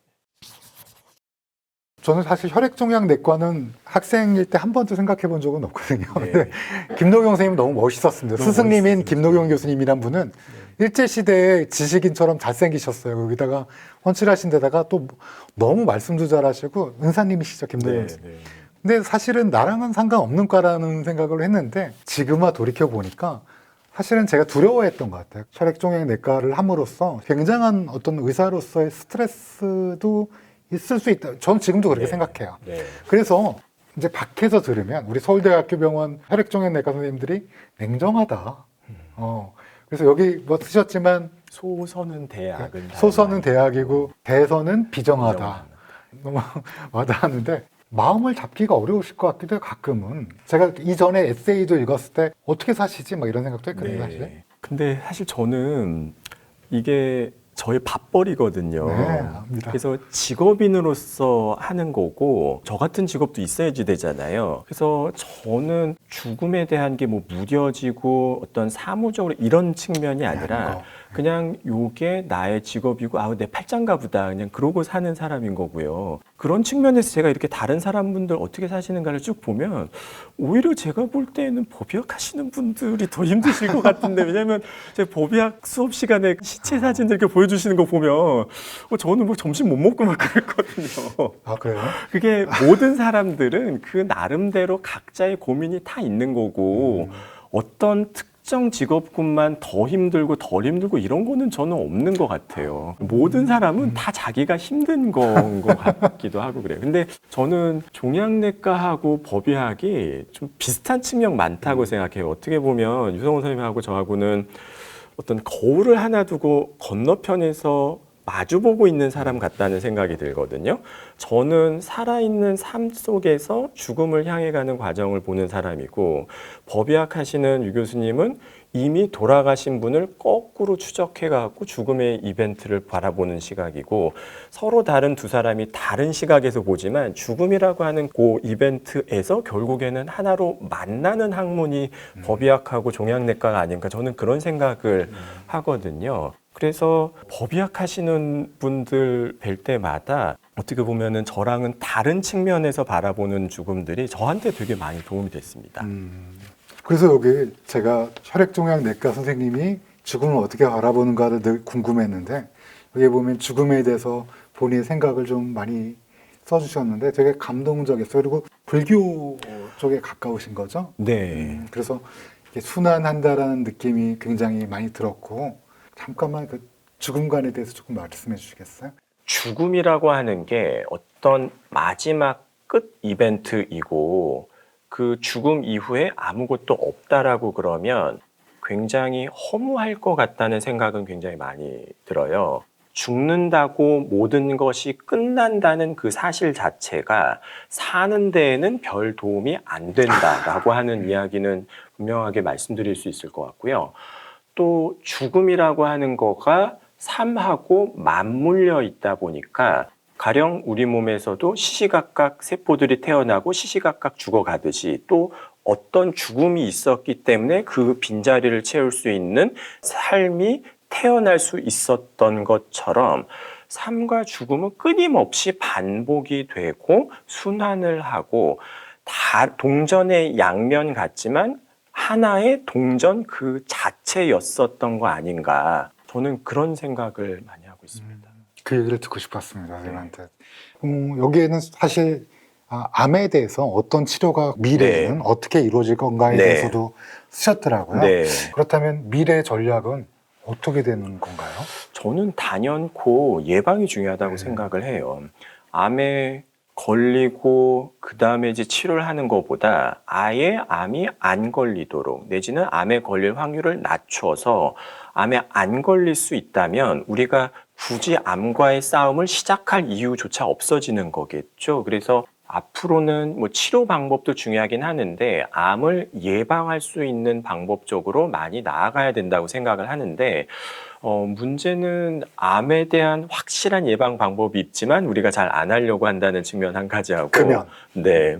Speaker 2: 저는 사실 혈액종양내과는 학생일 때 한 번도 생각해 본 적은 없거든요.
Speaker 1: 네.
Speaker 2: 근데 김노경 선생님 너무 멋있었습니다.
Speaker 1: 너무
Speaker 2: 스승님인
Speaker 1: 멋있었습니다.
Speaker 2: 김노경 교수님이란 분은 일제시대의 지식인처럼 잘생기셨어요. 거기다가 헌칠하신 데다가 또 너무 말씀도 잘하시고 은사님이시죠, 김노경
Speaker 1: 네,
Speaker 2: 선생님.
Speaker 1: 네.
Speaker 2: 근데 사실은 나랑은 상관없는 과라는 생각을 했는데 지금와 돌이켜보니까 사실은 제가 두려워했던 것 같아요. 혈액종양내과를 함으로써 굉장한 어떤 의사로서의 스트레스도 있을 수 있다. 전 지금도 그렇게
Speaker 1: 네.
Speaker 2: 생각해요.
Speaker 1: 네.
Speaker 2: 그래서 이제 밖에서 들으면 우리 서울대학교 병원 혈액종양내과 선생님들이 냉정하다. 그래서 여기 뭐 쓰셨지만
Speaker 1: 소선은 대학은
Speaker 2: 소선은 대학이고 대선은 비정하다.
Speaker 1: 비정하다.
Speaker 2: 너무 와닿았는데 마음을 잡기가 어려우실 것 같기도 해요. 가끔은 제가 이전에 에세이도 읽었을 때 어떻게 사시지? 막 이런 생각도 했거든요. 사실.
Speaker 1: 네. 근데 사실 저는 이게 저의 밥벌이거든요.
Speaker 2: 네, 압니다.
Speaker 1: 그래서 직업인으로서 하는 거고 저 같은 직업도 있어야지 되잖아요. 그래서 저는 죽음에 대한 게 뭐 무뎌지고 어떤 사무적으로 이런 측면이 아니라 그냥 요게 나의 직업이고 아우 내 팔짱가 보다 그냥 그러고 사는 사람인 거고요. 그런 측면에서 제가 이렇게 다른 사람분들 어떻게 사시는가를 쭉 보면 오히려 제가 볼 때는 법의학 하시는 분들이 더 힘드실 것 같은데 왜냐면 제 법의학 수업 시간에 시체 사진들 이렇게 보여주시는 거 보면 저는 뭐 점심 못 먹고 막 그랬거든요.
Speaker 2: 아 그래요?
Speaker 1: 그게 모든 사람들은 그 나름대로 각자의 고민이 다 있는 거고 어떤 특정 직업군만 더 힘들고 덜 힘들고 이런 거는 저는 없는 것 같아요. 모든 사람은 다 자기가 힘든 건 것 같기도 하고 그래요. 근데 저는 종양내과하고 법의학이 좀 비슷한 측면 많다고 생각해요. 어떻게 보면 유성훈 선생님하고 저하고는 어떤 거울을 하나 두고 건너편에서 마주보고 있는 사람 같다는 생각이 들거든요. 저는 살아있는 삶 속에서 죽음을 향해 가는 과정을 보는 사람이고 법의학 하시는 유 교수님은 이미 돌아가신 분을 거꾸로 추적해갖고 죽음의 이벤트를 바라보는 시각이고 서로 다른 두 사람이 다른 시각에서 보지만 죽음이라고 하는 그 이벤트에서 결국에는 하나로 만나는 학문이 법의학하고 종양내과가 아닌가 저는 그런 생각을 하거든요. 그래서 법의학 하시는 분들 뵐 때마다 어떻게 보면은 저랑은 다른 측면에서 바라보는 죽음들이 저한테 되게 많이 도움이 됐습니다.
Speaker 2: 그래서 여기 제가 혈액종양내과 선생님이 죽음을 어떻게 바라보는가를 늘 궁금했는데 여기 보면 죽음에 대해서 본인의 생각을 좀 많이 써주셨는데 되게 감동적이었어요. 그리고 불교 쪽에 가까우신 거죠?
Speaker 1: 네.
Speaker 2: 그래서 이게 순환한다라는 느낌이 굉장히 많이 들었고 잠깐만 그 죽음관에 대해서 조금 말씀해 주시겠어요?
Speaker 1: 죽음이라고 하는 게 어떤 마지막 끝 이벤트이고 그 죽음 이후에 아무것도 없다라고 그러면 굉장히 허무할 것 같다는 생각은 굉장히 많이 들어요. 죽는다고 모든 것이 끝난다는 그 사실 자체가 사는 데에는 별 도움이 안 된다라고 하는 이야기는 분명하게 말씀드릴 수 있을 것 같고요. 또 죽음이라고 하는 거가 삶하고 맞물려 있다 보니까 가령 우리 몸에서도 시시각각 세포들이 태어나고 시시각각 죽어가듯이 또 어떤 죽음이 있었기 때문에 그 빈자리를 채울 수 있는 삶이 태어날 수 있었던 것처럼 삶과 죽음은 끊임없이 반복이 되고 순환을 하고 다 동전의 양면 같지만 하나의 동전 그 자체였었던 거 아닌가. 저는 그런 생각을 많이 하고 있습니다.
Speaker 2: 그 얘기를 듣고 싶었습니다, 선생님한테. 여기에는 사실 암에 대해서 어떤 치료가 미래에는 어떻게 이루어질 건가에
Speaker 1: 네.
Speaker 2: 대해서도 쓰셨더라고요.
Speaker 1: 네.
Speaker 2: 그렇다면 미래 전략은 어떻게 되는 건가요?
Speaker 1: 저는 단연코 예방이 중요하다고 생각을 해요. 암에 걸리고 그 다음에 이제 치료를 하는 것보다 아예 암이 안 걸리도록 내지는 암에 걸릴 확률을 낮춰서 암에 안 걸릴 수 있다면 우리가 굳이 암과의 싸움을 시작할 이유조차 없어지는 거겠죠. 그래서 앞으로는 뭐 치료 방법도 중요하긴 하는데 암을 예방할 수 있는 방법 쪽으로 많이 나아가야 된다고 생각을 하는데 문제는 암에 대한 확실한 예방 방법이 있지만 우리가 잘 안 하려고 한다는 측면 한 가지하고
Speaker 2: 금연.
Speaker 1: 네.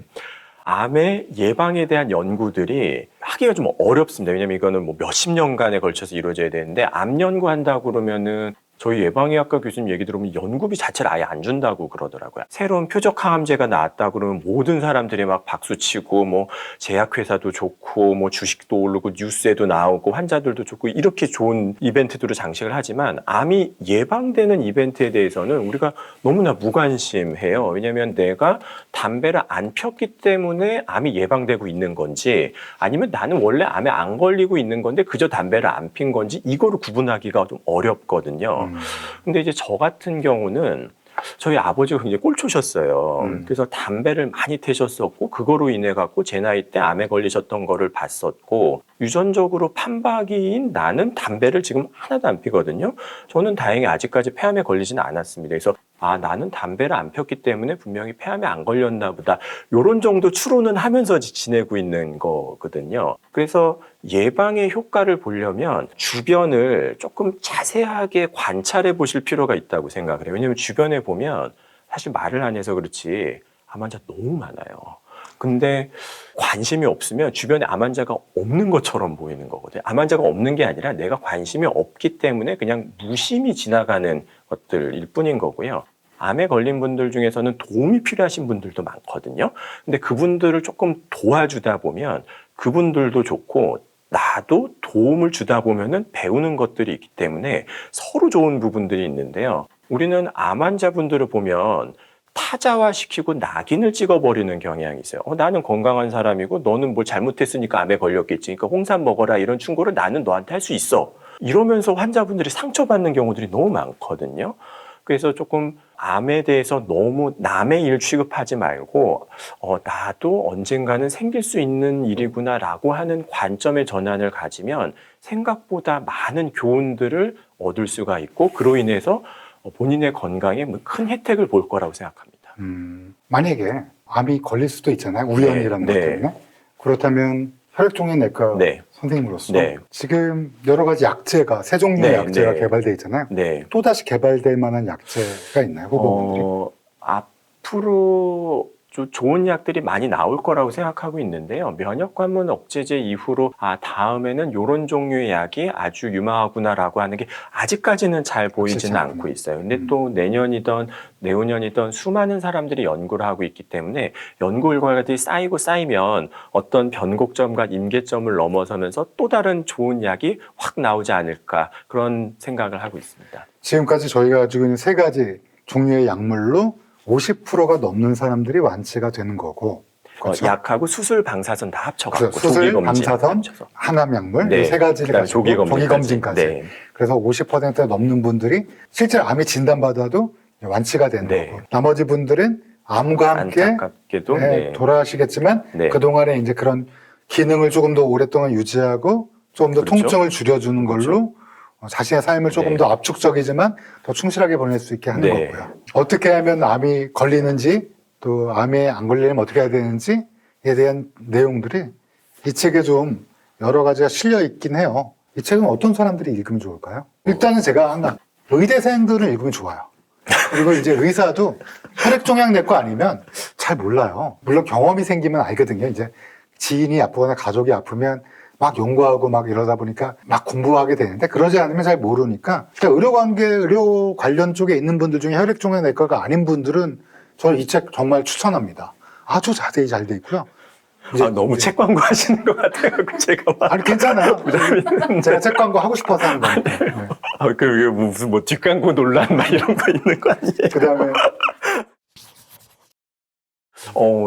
Speaker 1: 암의 예방에 대한 연구들이 하기가 좀 어렵습니다. 왜냐면 이거는 뭐 몇십 년간에 걸쳐서 이루어져야 되는데 암 연구한다고 그러면은 저희 예방의학과 교수님 얘기 들으면 연구비 자체를 아예 안 준다고 그러더라고요. 새로운 표적 항암제가 나왔다 그러면 모든 사람들이 막 박수치고 뭐 제약회사도 좋고 뭐 주식도 오르고 뉴스에도 나오고 환자들도 좋고 이렇게 좋은 이벤트들을 장식을 하지만 암이 예방되는 이벤트에 대해서는 우리가 너무나 무관심해요. 왜냐하면 내가 담배를 안 폈기 때문에 암이 예방되고 있는 건지 아니면 나는 원래 암에 안 걸리고 있는 건데 그저 담배를 안 핀 건지 이거를 구분하기가 좀 어렵거든요. 근데 이제 저 같은 경우는 저희 아버지가 굉장히 꼴초셨어요. 그래서 담배를 많이 태셨었고 그거로 인해 갖고 제 나이 때 암에 걸리셨던 거를 봤었고 유전적으로 판박이인 나는 담배를 지금 하나도 안 피거든요. 저는 다행히 아직까지 폐암에 걸리지는 않았습니다. 그래서 나는 담배를 안 폈기 때문에 분명히 폐암에 안 걸렸나 보다. 요런 정도 추론은 하면서 지내고 있는 거거든요. 그래서 예방의 효과를 보려면 주변을 조금 자세하게 관찰해 보실 필요가 있다고 생각을 해요. 왜냐하면 주변에 보면 사실 말을 안 해서 그렇지 암 환자 너무 많아요. 근데 관심이 없으면 주변에 암 환자가 없는 것처럼 보이는 거거든요. 암 환자가 없는 게 아니라 내가 관심이 없기 때문에 그냥 무심히 지나가는 것들일 뿐인 거고요. 암에 걸린 분들 중에서는 도움이 필요하신 분들도 많거든요. 근데 그분들을 조금 도와주다 보면 그분들도 좋고 나도 도움을 주다 보면은 배우는 것들이 있기 때문에 서로 좋은 부분들이 있는데요. 우리는 암 환자분들을 보면 타자화시키고 낙인을 찍어버리는 경향이 있어요. 나는 건강한 사람이고 너는 뭘 잘못했으니까 암에 걸렸겠지. 그러니까 홍삼 먹어라 이런 충고를 나는 너한테 할 수 있어. 이러면서 환자분들이 상처받는 경우들이 너무 많거든요. 그래서 조금 암에 대해서 너무 남의 일 취급하지 말고 나도 언젠가는 생길 수 있는 일이구나라고 하는 관점의 전환을 가지면 생각보다 많은 교훈들을 얻을 수가 있고 그로 인해서 본인의 건강에 큰 혜택을 볼 거라고 생각합니다.
Speaker 2: 만약에 암이 걸릴 수도 있잖아요. 우연이라는 것
Speaker 1: 네.
Speaker 2: 때문에. 그렇다면 혈액종양내과
Speaker 1: 네.
Speaker 2: 선생님으로서
Speaker 1: 네.
Speaker 2: 지금 여러 가지 약제가 세 종류의
Speaker 1: 네,
Speaker 2: 약제가
Speaker 1: 네.
Speaker 2: 개발되어 있잖아요.
Speaker 1: 네.
Speaker 2: 또다시 개발될 만한 약제가 있나요? 후보분들이?
Speaker 1: 앞으로 좀 좋은 약들이 많이 나올 거라고 생각하고 있는데요. 면역관문 억제제 이후로 다음에는 이런 종류의 약이 아주 유망하구나라고 하는 게 아직까지는 잘 보이지는
Speaker 2: 그렇죠.
Speaker 1: 않고 있어요. 근데 또 내년이든 내후년이든 수많은 사람들이 연구를 하고 있기 때문에 연구 결과들이 쌓이면 어떤 변곡점과 임계점을 넘어서면서 또 다른 좋은 약이 확 나오지 않을까 그런 생각을 하고 있습니다.
Speaker 2: 지금까지 저희가 가지고 있는 세 가지 종류의 약물로 50%가 넘는 사람들이 완치가 되는 거고 그렇죠?
Speaker 1: 약하고 수술, 방사선 다 합쳐갖고
Speaker 2: 그래서 수술,
Speaker 1: 조기검진
Speaker 2: 방사선,
Speaker 1: 합쳐서.
Speaker 2: 항암약물
Speaker 1: 네.
Speaker 2: 이 세 가지를
Speaker 1: 그다음에
Speaker 2: 가지고
Speaker 1: 조기검진까지.
Speaker 2: 조기검진까지
Speaker 1: 네.
Speaker 2: 그래서 50%가 넘는 분들이 실제 암이 진단받아도 완치가 되는
Speaker 1: 네.
Speaker 2: 거고 나머지 분들은 암과 함께
Speaker 1: 안타깝게도
Speaker 2: 네, 돌아가시겠지만
Speaker 1: 네.
Speaker 2: 그동안에 이제 그런 기능을 조금 더 오랫동안 유지하고 조금 더
Speaker 1: 그렇죠.
Speaker 2: 통증을 줄여주는 걸로 자신의 삶을 조금
Speaker 1: 네.
Speaker 2: 더 압축적이지만 더 충실하게 보낼 수 있게 하는
Speaker 1: 네.
Speaker 2: 거고요. 어떻게 하면 암이 걸리는지 또 암에 안 걸리려면 어떻게 해야 되는지에 대한 내용들이 이 책에 좀 여러 가지가 실려 있긴 해요. 이 책은 어떤 사람들이 읽으면 좋을까요? 일단은 제가 항상 의대생들은 읽으면 좋아요. 그리고 이제 의사도 혈액종양내과 아니면 잘 몰라요. 물론 경험이 생기면 알거든요. 이제 지인이 아프거나 가족이 아프면 막 연구하고 막 이러다 보니까 막 공부하게 되는데 그러지 않으면 잘 모르니까 그러니까 의료 관련 쪽에 있는 분들 중에 혈액종양내과가 아닌 분들은 저는 이 책 정말 추천합니다. 아주 자세히 잘 돼 있고요.
Speaker 1: 너무 책 광고 하시는 것 같아요. 제가 막.
Speaker 2: 아니 괜찮아요. 제가 책 광고 하고 싶어서 하는 겁니다. 네.
Speaker 1: 그게 무슨 뭐 뒷광고 논란 막 이런 거 있는 거 아니에요?
Speaker 2: 그다음에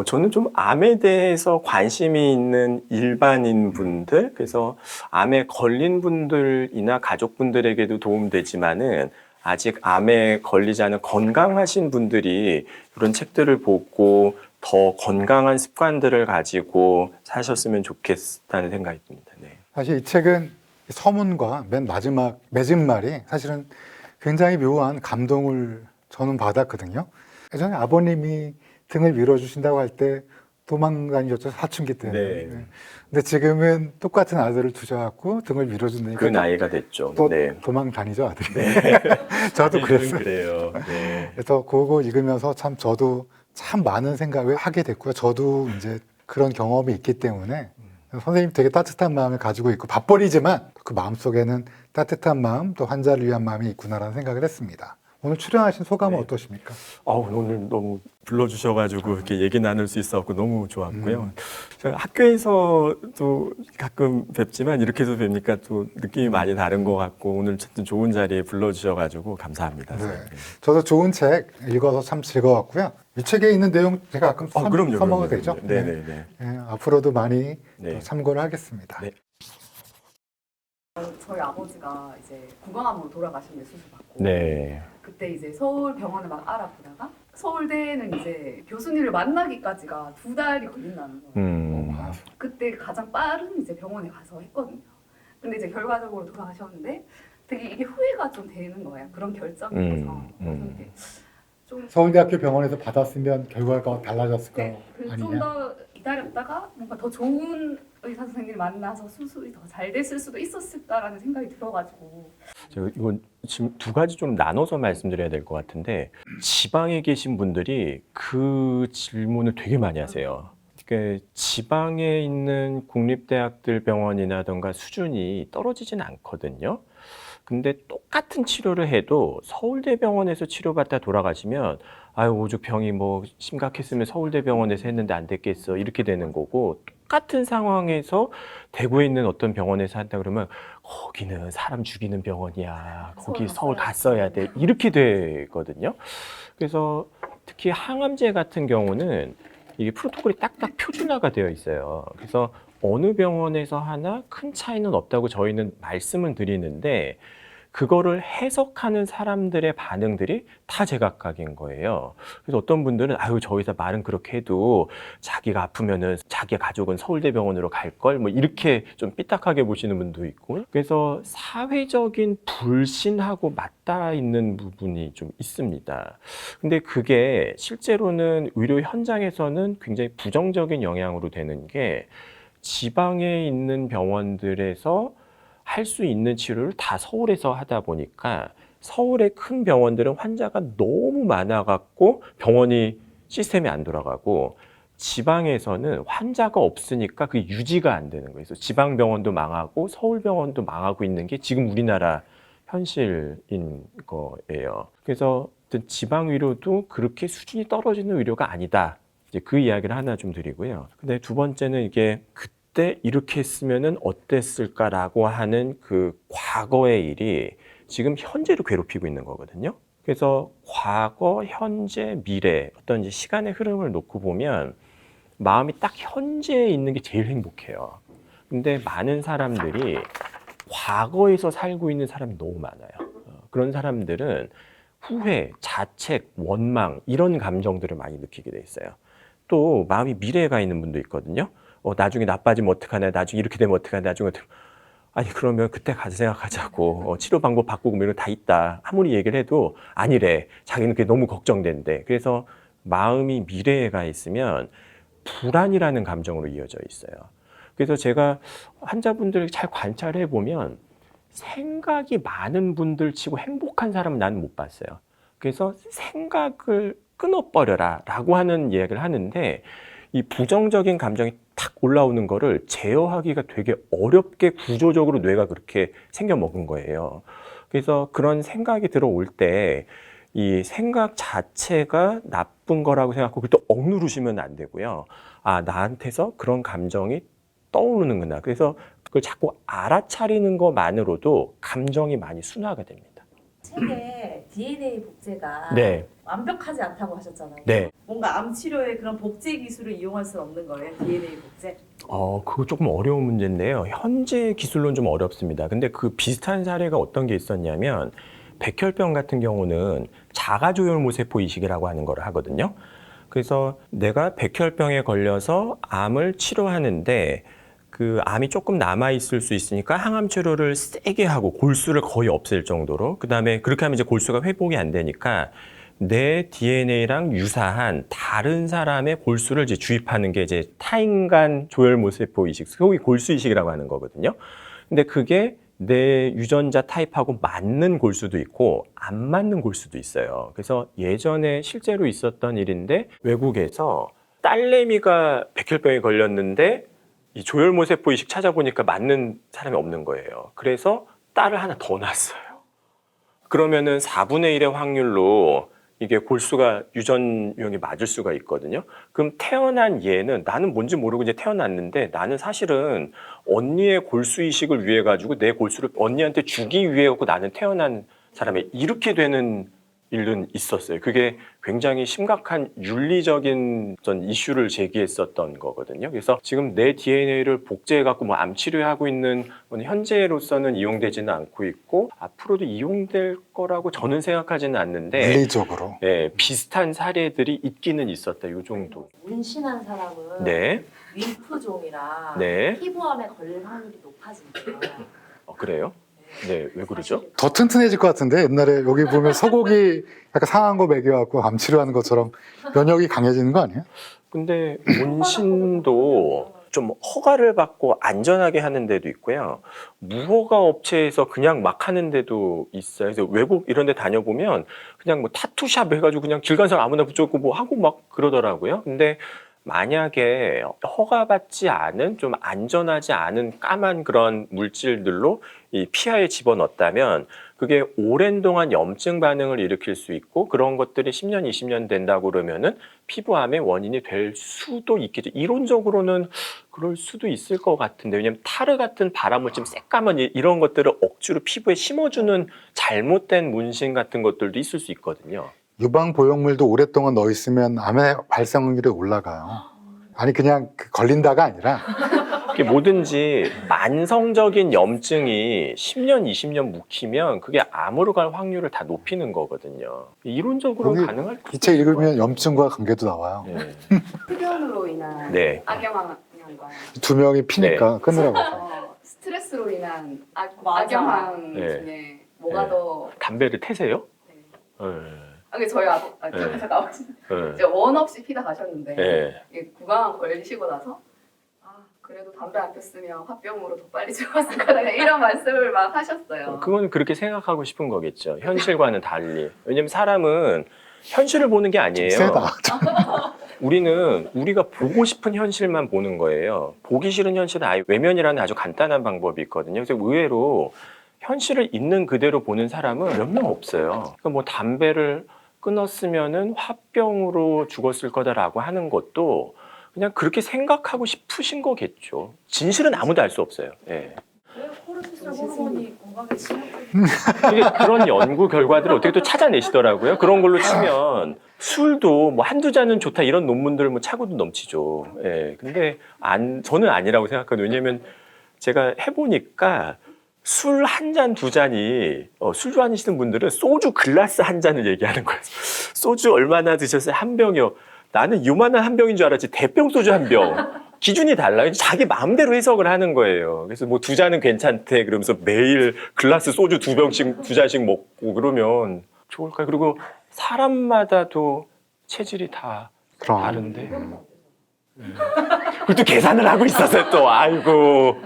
Speaker 1: 저는 좀 암에 대해서 관심이 있는 일반인 분들, 그래서 암에 걸린 분들이나 가족분들에게도 도움되지만은 아직 암에 걸리지 않은 건강하신 분들이 이런 책들을 보고 더 건강한 습관들을 가지고 사셨으면 좋겠다는 생각이 듭니다. 네.
Speaker 2: 사실 이 책은 서문과 맨 마지막 맺은말이 사실은 굉장히 묘한 감동을 저는 받았거든요. 예전에 아버님이 등을 밀어주신다고 할 때 도망다니셨죠, 사춘기 때문에.
Speaker 1: 네.
Speaker 2: 근데 지금은 똑같은 아들을 두셔갖고 등을 밀어준다니까
Speaker 1: 그 나이가 됐죠.
Speaker 2: 또
Speaker 1: 네.
Speaker 2: 도망다니죠, 아들이. 저도 그랬어요.
Speaker 1: 그래요. 네.
Speaker 2: 그래서 그거 읽으면서 참 저도 참 많은 생각을 하게 됐고요. 저도 이제 그런 경험이 있기 때문에 선생님 되게 따뜻한 마음을 가지고 있고 밥벌이지만 그 마음속에는 따뜻한 마음 또 환자를 위한 마음이 있구나라는 생각을 했습니다. 오늘 출연하신 소감은
Speaker 1: 네.
Speaker 2: 어떠십니까?
Speaker 1: 오늘 너무 불러주셔가지고 이렇게 얘기 나눌 수 있었고 너무 좋았고요. 제가 학교에서도 가끔 뵙지만 이렇게 해서 뵈니까 또 느낌이 많이 다른 것 같고 오늘 어쨌든 좋은 자리에 불러주셔가지고 감사합니다.
Speaker 2: 네. 저도 좋은 책 읽어서 참 즐거웠고요. 이 책에 있는 내용 제가 가끔 써먹어도 되죠?
Speaker 1: 네네네.
Speaker 2: 네, 앞으로도 많이
Speaker 1: 네.
Speaker 2: 또 참고를 하겠습니다.
Speaker 1: 네.
Speaker 3: 저희 아버지가 이제 구강암으로 돌아가셨는데 수술받고
Speaker 1: 네.
Speaker 3: 그때 이제 서울 병원을 막 알아보다가 서울대는 이제 교수님을 만나기까지가 2달이 걸린다는 거예요. 그때 가장 빠른 이제 병원에 가서 했거든요. 근데 이제 결과적으로 돌아가셨는데 되게 이게 후회가 좀 되는 거예요. 그런 결정에서. 좀
Speaker 2: 서울대학교 병원에서 받았으면 결과가 달라졌을까 아니냐?
Speaker 3: 좀 더 기다렸다가 뭔가 더 좋은 의사 선생님을 만나서 수술이 더 잘 됐을 수도 있었을까라는 생각이 들어가지고
Speaker 1: 제가 이건 지금 두 가지 좀 나눠서 말씀드려야 될 것 같은데 지방에 계신 분들이 그 질문을 되게 많이 하세요. 그러니까 지방에 있는 국립대학들 병원이라던가 수준이 떨어지진 않거든요. 근데 똑같은 치료를 해도 서울대병원에서 치료받다 돌아가시면 아유 오죽 병이 뭐 심각했으면 서울대병원에서 했는데 안 됐겠어 이렇게 되는 거고 똑같은 상황에서 대구에 있는 어떤 병원에서 한다 그러면 거기는 사람 죽이는 병원이야 거기 서울 갔어야 돼 이렇게 되거든요. 그래서 특히 항암제 같은 경우는 이게 프로토콜이 딱딱 표준화가 되어 있어요. 그래서 어느 병원에서 하나 큰 차이는 없다고 저희는 말씀을 드리는데 그거를 해석하는 사람들의 반응들이 다 제각각인 거예요. 그래서 어떤 분들은 아유 저 의사 말은 그렇게 해도 자기가 아프면은 자기 가족은 서울대병원으로 갈 걸 뭐 이렇게 좀 삐딱하게 보시는 분도 있고 그래서 사회적인 불신하고 맞닿아 있는 부분이 좀 있습니다. 근데 그게 실제로는 의료 현장에서는 굉장히 부정적인 영향으로 되는 게 지방에 있는 병원들에서 할 수 있는 치료를 다 서울에서 하다 보니까 서울의 큰 병원들은 환자가 너무 많아갖고 병원이 시스템이 안 돌아가고 지방에서는 환자가 없으니까 그게 유지가 안 되는 거예요. 그래서 지방 병원도 망하고 서울 병원도 망하고 있는 게 지금 우리나라 현실인 거예요. 그래서 지방 의료도 그렇게 수준이 떨어지는 의료가 아니다. 이제 그 이야기를 하나 좀 드리고요. 근데 두 번째는 이게 그때 이렇게 했으면은 어땠을까라고 하는 그 과거의 일이 지금 현재를 괴롭히고 있는 거거든요. 그래서 과거, 현재, 미래 어떤 이제 시간의 흐름을 놓고 보면 마음이 딱 현재에 있는 게 제일 행복해요. 근데 많은 사람들이 과거에서 살고 있는 사람이 너무 많아요. 그런 사람들은 후회, 자책, 원망 이런 감정들을 많이 느끼게 돼 있어요. 또 마음이 미래에 가 있는 분도 있거든요. 나중에 나빠지면 어떡하나, 나중에 이렇게 되면 어떡하나, 나중에 어떡하나. 아니 그러면 그때 가서 생각하자고 치료 방법 바꾸고 뭐 이런 거 다 있다. 아무리 얘기를 해도 아니래. 자기는 그게 너무 걱정된대. 그래서 마음이 미래에 가 있으면 불안이라는 감정으로 이어져 있어요. 그래서 제가 환자분들을 잘 관찰해 보면 생각이 많은 분들 치고 행복한 사람은 나는 못 봤어요. 그래서 생각을 끊어버려라 라고 하는 이야기를 하는데 이 부정적인 감정이 탁 올라오는 거를 제어하기가 되게 어렵게 구조적으로 뇌가 그렇게 생겨 먹은 거예요. 그래서 그런 생각이 들어올 때 이 생각 자체가 나쁜 거라고 생각하고 그걸 또 억누르시면 안 되고요. 아, 나한테서 그런 감정이 떠오르는구나. 그래서 그걸 자꾸 알아차리는 것만으로도 감정이 많이 순화가 됩니다.
Speaker 3: 책에
Speaker 4: DNA 복제가
Speaker 1: 네.
Speaker 4: 완벽하지 않다고 하셨잖아요.
Speaker 1: 네.
Speaker 4: 뭔가 암 치료에 그런 복제 기술을 이용할 수는 없는 거예요, DNA 복제?
Speaker 1: 그거 조금 어려운 문제인데요. 현재 기술로는 좀 어렵습니다. 근데 그 비슷한 사례가 어떤 게 있었냐면 백혈병 같은 경우는 자가조혈모세포 이식이라고 하는 걸 하거든요. 그래서 내가 백혈병에 걸려서 암을 치료하는데 그 암이 조금 남아 있을 수 있으니까 항암 치료를 세게 하고 골수를 거의 없앨 정도로, 그다음에 그렇게 하면 이제 골수가 회복이 안 되니까 내 DNA랑 유사한 다른 사람의 골수를 이제 주입하는 게 이제 타인간 조혈모세포 이식, 소위 골수 이식이라고 하는 거거든요. 근데 그게 내 유전자 타입하고 맞는 골수도 있고 안 맞는 골수도 있어요. 그래서 예전에 실제로 있었던 일인데 외국에서 딸내미가 백혈병에 걸렸는데 이 조혈모세포 이식 찾아보니까 맞는 사람이 없는 거예요. 그래서 딸을 하나 더 낳았어요. 그러면은 4분의 1의 확률로 이게 골수가 유전형이 맞을 수가 있거든요. 그럼 태어난 얘는 나는 뭔지 모르고 이제 태어났는데 나는 사실은 언니의 골수 이식을 위해 가지고 내 골수를 언니한테 주기 위해 갖고 나는 태어난 사람이 이렇게 되는 일은 있었어요. 그게 굉장히 심각한 윤리적인 전 이슈를 제기했었던 거거든요. 그래서 지금 내 DNA를 복제해 갖고 뭐 암 치료하고 있는 건 현재로서는 이용되지는 않고 있고 앞으로도 이용될 거라고 저는 생각하지는 않는데
Speaker 2: 물리적으로.
Speaker 1: 네, 비슷한 사례들이 있기는 있었다. 이 정도.
Speaker 4: 문신한 사람은
Speaker 1: 네.
Speaker 4: 림프종이라
Speaker 1: 네.
Speaker 4: 피부암에 걸릴 확률이 높아진대요.
Speaker 1: 그래요? 네, 왜 그러죠?
Speaker 2: 더 튼튼해질 것 같은데 옛날에 여기 보면 소고기 약간 상한 거 먹여갖고 암 치료하는 것처럼 면역이 강해지는 거 아니에요?
Speaker 1: 근데 문신도 좀 허가를 받고 안전하게 하는 데도 있고요. 무허가 업체에서 그냥 막 하는 데도 있어요. 그래서 외국 이런 데 다녀보면 그냥 뭐 타투샵 해가지고 그냥 길 가는 사람 아무나 붙여갖고 뭐 하고 막 그러더라고요. 근데 만약에 허가받지 않은 좀 안전하지 않은 까만 그런 물질들로 이 피하에 집어넣었다면 그게 오랜 동안 염증 반응을 일으킬 수 있고 그런 것들이 10년, 20년 된다고 그러면은 피부암의 원인이 될 수도 있겠죠. 이론적으로는 그럴 수도 있을 것 같은데 왜냐면 타르 같은 발암물질, 새까만 이런 것들을 억지로 피부에 심어주는 잘못된 문신 같은 것들도 있을 수 있거든요.
Speaker 2: 유방 보형물도 오랫동안 넣어 있으면 암의 발생 확률이 올라가요. 아니 그냥 걸린다가 아니라
Speaker 1: 그게 뭐든지 만성적인 염증이 10년, 20년 묵히면 그게 암으로 갈 확률을 다 높이는 거거든요. 이론적으로
Speaker 2: 거기
Speaker 1: 가능할
Speaker 2: 이 책 읽으면 염증과 관계도 나와요.
Speaker 1: 네.
Speaker 3: 흡연으로 인한
Speaker 1: 네.
Speaker 3: 악영향과
Speaker 2: 두 명이 피니까 끊으라고.
Speaker 3: 스트레스로 인한
Speaker 4: 맞아.
Speaker 3: 악영향
Speaker 1: 네.
Speaker 3: 중에 뭐가
Speaker 1: 네.
Speaker 3: 더
Speaker 1: 담배를 태세요?
Speaker 3: 네.
Speaker 1: 네.
Speaker 3: 근데 저희
Speaker 1: 네.
Speaker 3: 잠깐 아버지
Speaker 1: 네.
Speaker 3: 이제 원 없이 피다 가셨는데
Speaker 1: 네.
Speaker 3: 이게 구강 걸리시고 나서 그래도 담배 안 폈으면 화병으로 더 빨리 죽었을 거다 이런 말씀을 막 하셨어요.
Speaker 1: 그건 그렇게 생각하고 싶은 거겠죠. 현실과는 달리. 왜냐면 사람은 현실을 보는 게 아니에요.
Speaker 2: 세다.
Speaker 1: 우리는 우리가 보고 싶은 현실만 보는 거예요. 보기 싫은 현실은 아예 외면이라는 아주 간단한 방법이 있거든요. 그래서 의외로 현실을 있는 그대로 보는 사람은 몇 명 없어요. 그러니까 뭐 담배를 끊었으면은 화병으로 죽었을 거다라고 하는 것도 그냥 그렇게 생각하고 싶으신 거겠죠. 진실은 아무도 알 수 없어요. 예.
Speaker 4: 왜 코르티솔 호르몬이 건강에 심하게
Speaker 1: 이게 그런 연구 결과들을 어떻게 또 찾아내시더라고요. 그런 걸로 치면 술도 뭐 한두 잔은 좋다 이런 논문들 뭐 차고도 넘치죠. 예. 근데 저는 아니라고 생각하거든요. 왜냐면 제가 해보니까 술 한 잔, 두 잔이 술 좋아하시는 분들은 소주 글라스 한 잔을 얘기하는 거예요. 소주 얼마나 드셨어요? 한 병이요. 나는 요만한 한 병인 줄 알았지 대병 소주 한 병. 기준이 달라요. 자기 마음대로 해석을 하는 거예요. 그래서 뭐 두 잔은 괜찮대. 그러면서 매일 글라스 소주 두 병씩, 두 잔씩 먹고 그러면 좋을까요? 그리고 사람마다도 체질이 다
Speaker 2: 그럼.
Speaker 1: 다른데. 그리고 또 계산을 하고 있었어요, 또. 아이고.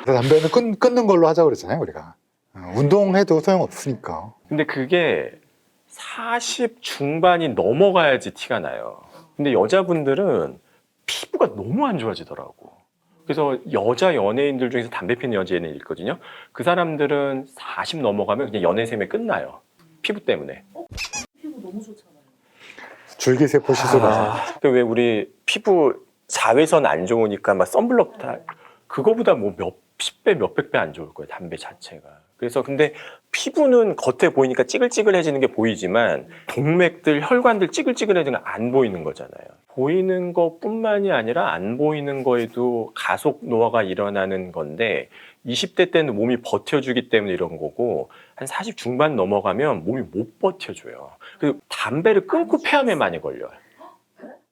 Speaker 2: 담배는 끊는 걸로 하자고 그랬잖아요, 우리가. 운동해도 소용없으니까.
Speaker 1: 근데 그게 40 중반이 넘어가야지 티가 나요. 근데 여자분들은 피부가 너무 안 좋아지더라고. 그래서 여자 연예인들 중에서 담배 피는 여자애는 있거든요. 그 사람들은 40 넘어가면 그냥 연애생활 끝나요. 피부 때문에.
Speaker 4: 피부 너무 좋잖아요.
Speaker 2: 줄기세포 시술하자.
Speaker 1: 왜 우리 피부 자외선 안 좋으니까 막 선블록 다 그거보다 뭐 몇십 배, 몇백 배 안 좋을 거예요. 담배 자체가. 그래서 근데 피부는 겉에 보이니까 찌글찌글해지는 게 보이지만 동맥들, 혈관들 찌글찌글해지는 건 안 보이는 거잖아요. 보이는 것뿐만이 아니라 안 보이는 거에도 가속 노화가 일어나는 건데 20대 때는 몸이 버텨주기 때문에 이런 거고 한 40 중반 넘어가면 몸이 못 버텨줘요. 그리고 담배를 끊고 폐암에 많이 걸려요.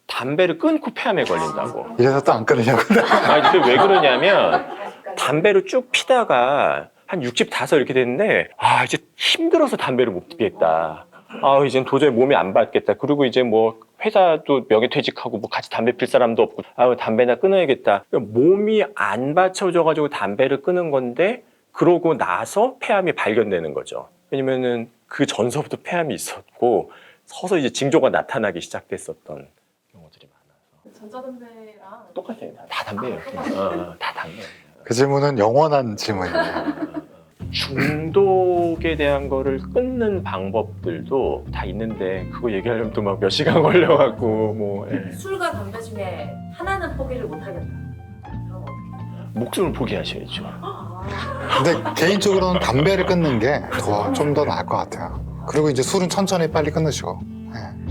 Speaker 1: 담배를 끊고 폐암에 걸린다고.
Speaker 2: 이래서 또 안 끊으려고.
Speaker 1: 아니, 근데 왜 그러냐면 담배를 쭉 피다가 한 65 이렇게 됐는데 이제 힘들어서 담배를 못 피겠다. 이젠 도저히 몸이 안 받겠다. 그리고 이제 뭐 회사도 명예퇴직하고 뭐 같이 담배 필 사람도 없고 담배나 끊어야겠다. 몸이 안 받쳐줘가지고 담배를 끊은 건데 그러고 나서 폐암이 발견되는 거죠. 왜냐면은 그 전서부터 폐암이 있었고 서서 이제 징조가 나타나기 시작됐었던 경우들이 많아서.
Speaker 4: 전자담배랑
Speaker 1: 똑같아요. 다 담배예요. 다 담배예요.
Speaker 2: 그 질문은 영원한 질문이에요.
Speaker 1: 중독에 대한 거를 끊는 방법들도 다 있는데 그거 얘기하려면 또 막 몇 시간 걸려갖고 뭐
Speaker 4: 술과 담배 중에 하나는 포기를 못 하겠다. 그럼 어떻게?
Speaker 1: 목숨을 포기하셔야죠.
Speaker 2: 근데 개인적으로는 담배를 끊는 게 좀 더 나을 것 같아요. 그리고 이제 술은 천천히 빨리 끊으시고. 예.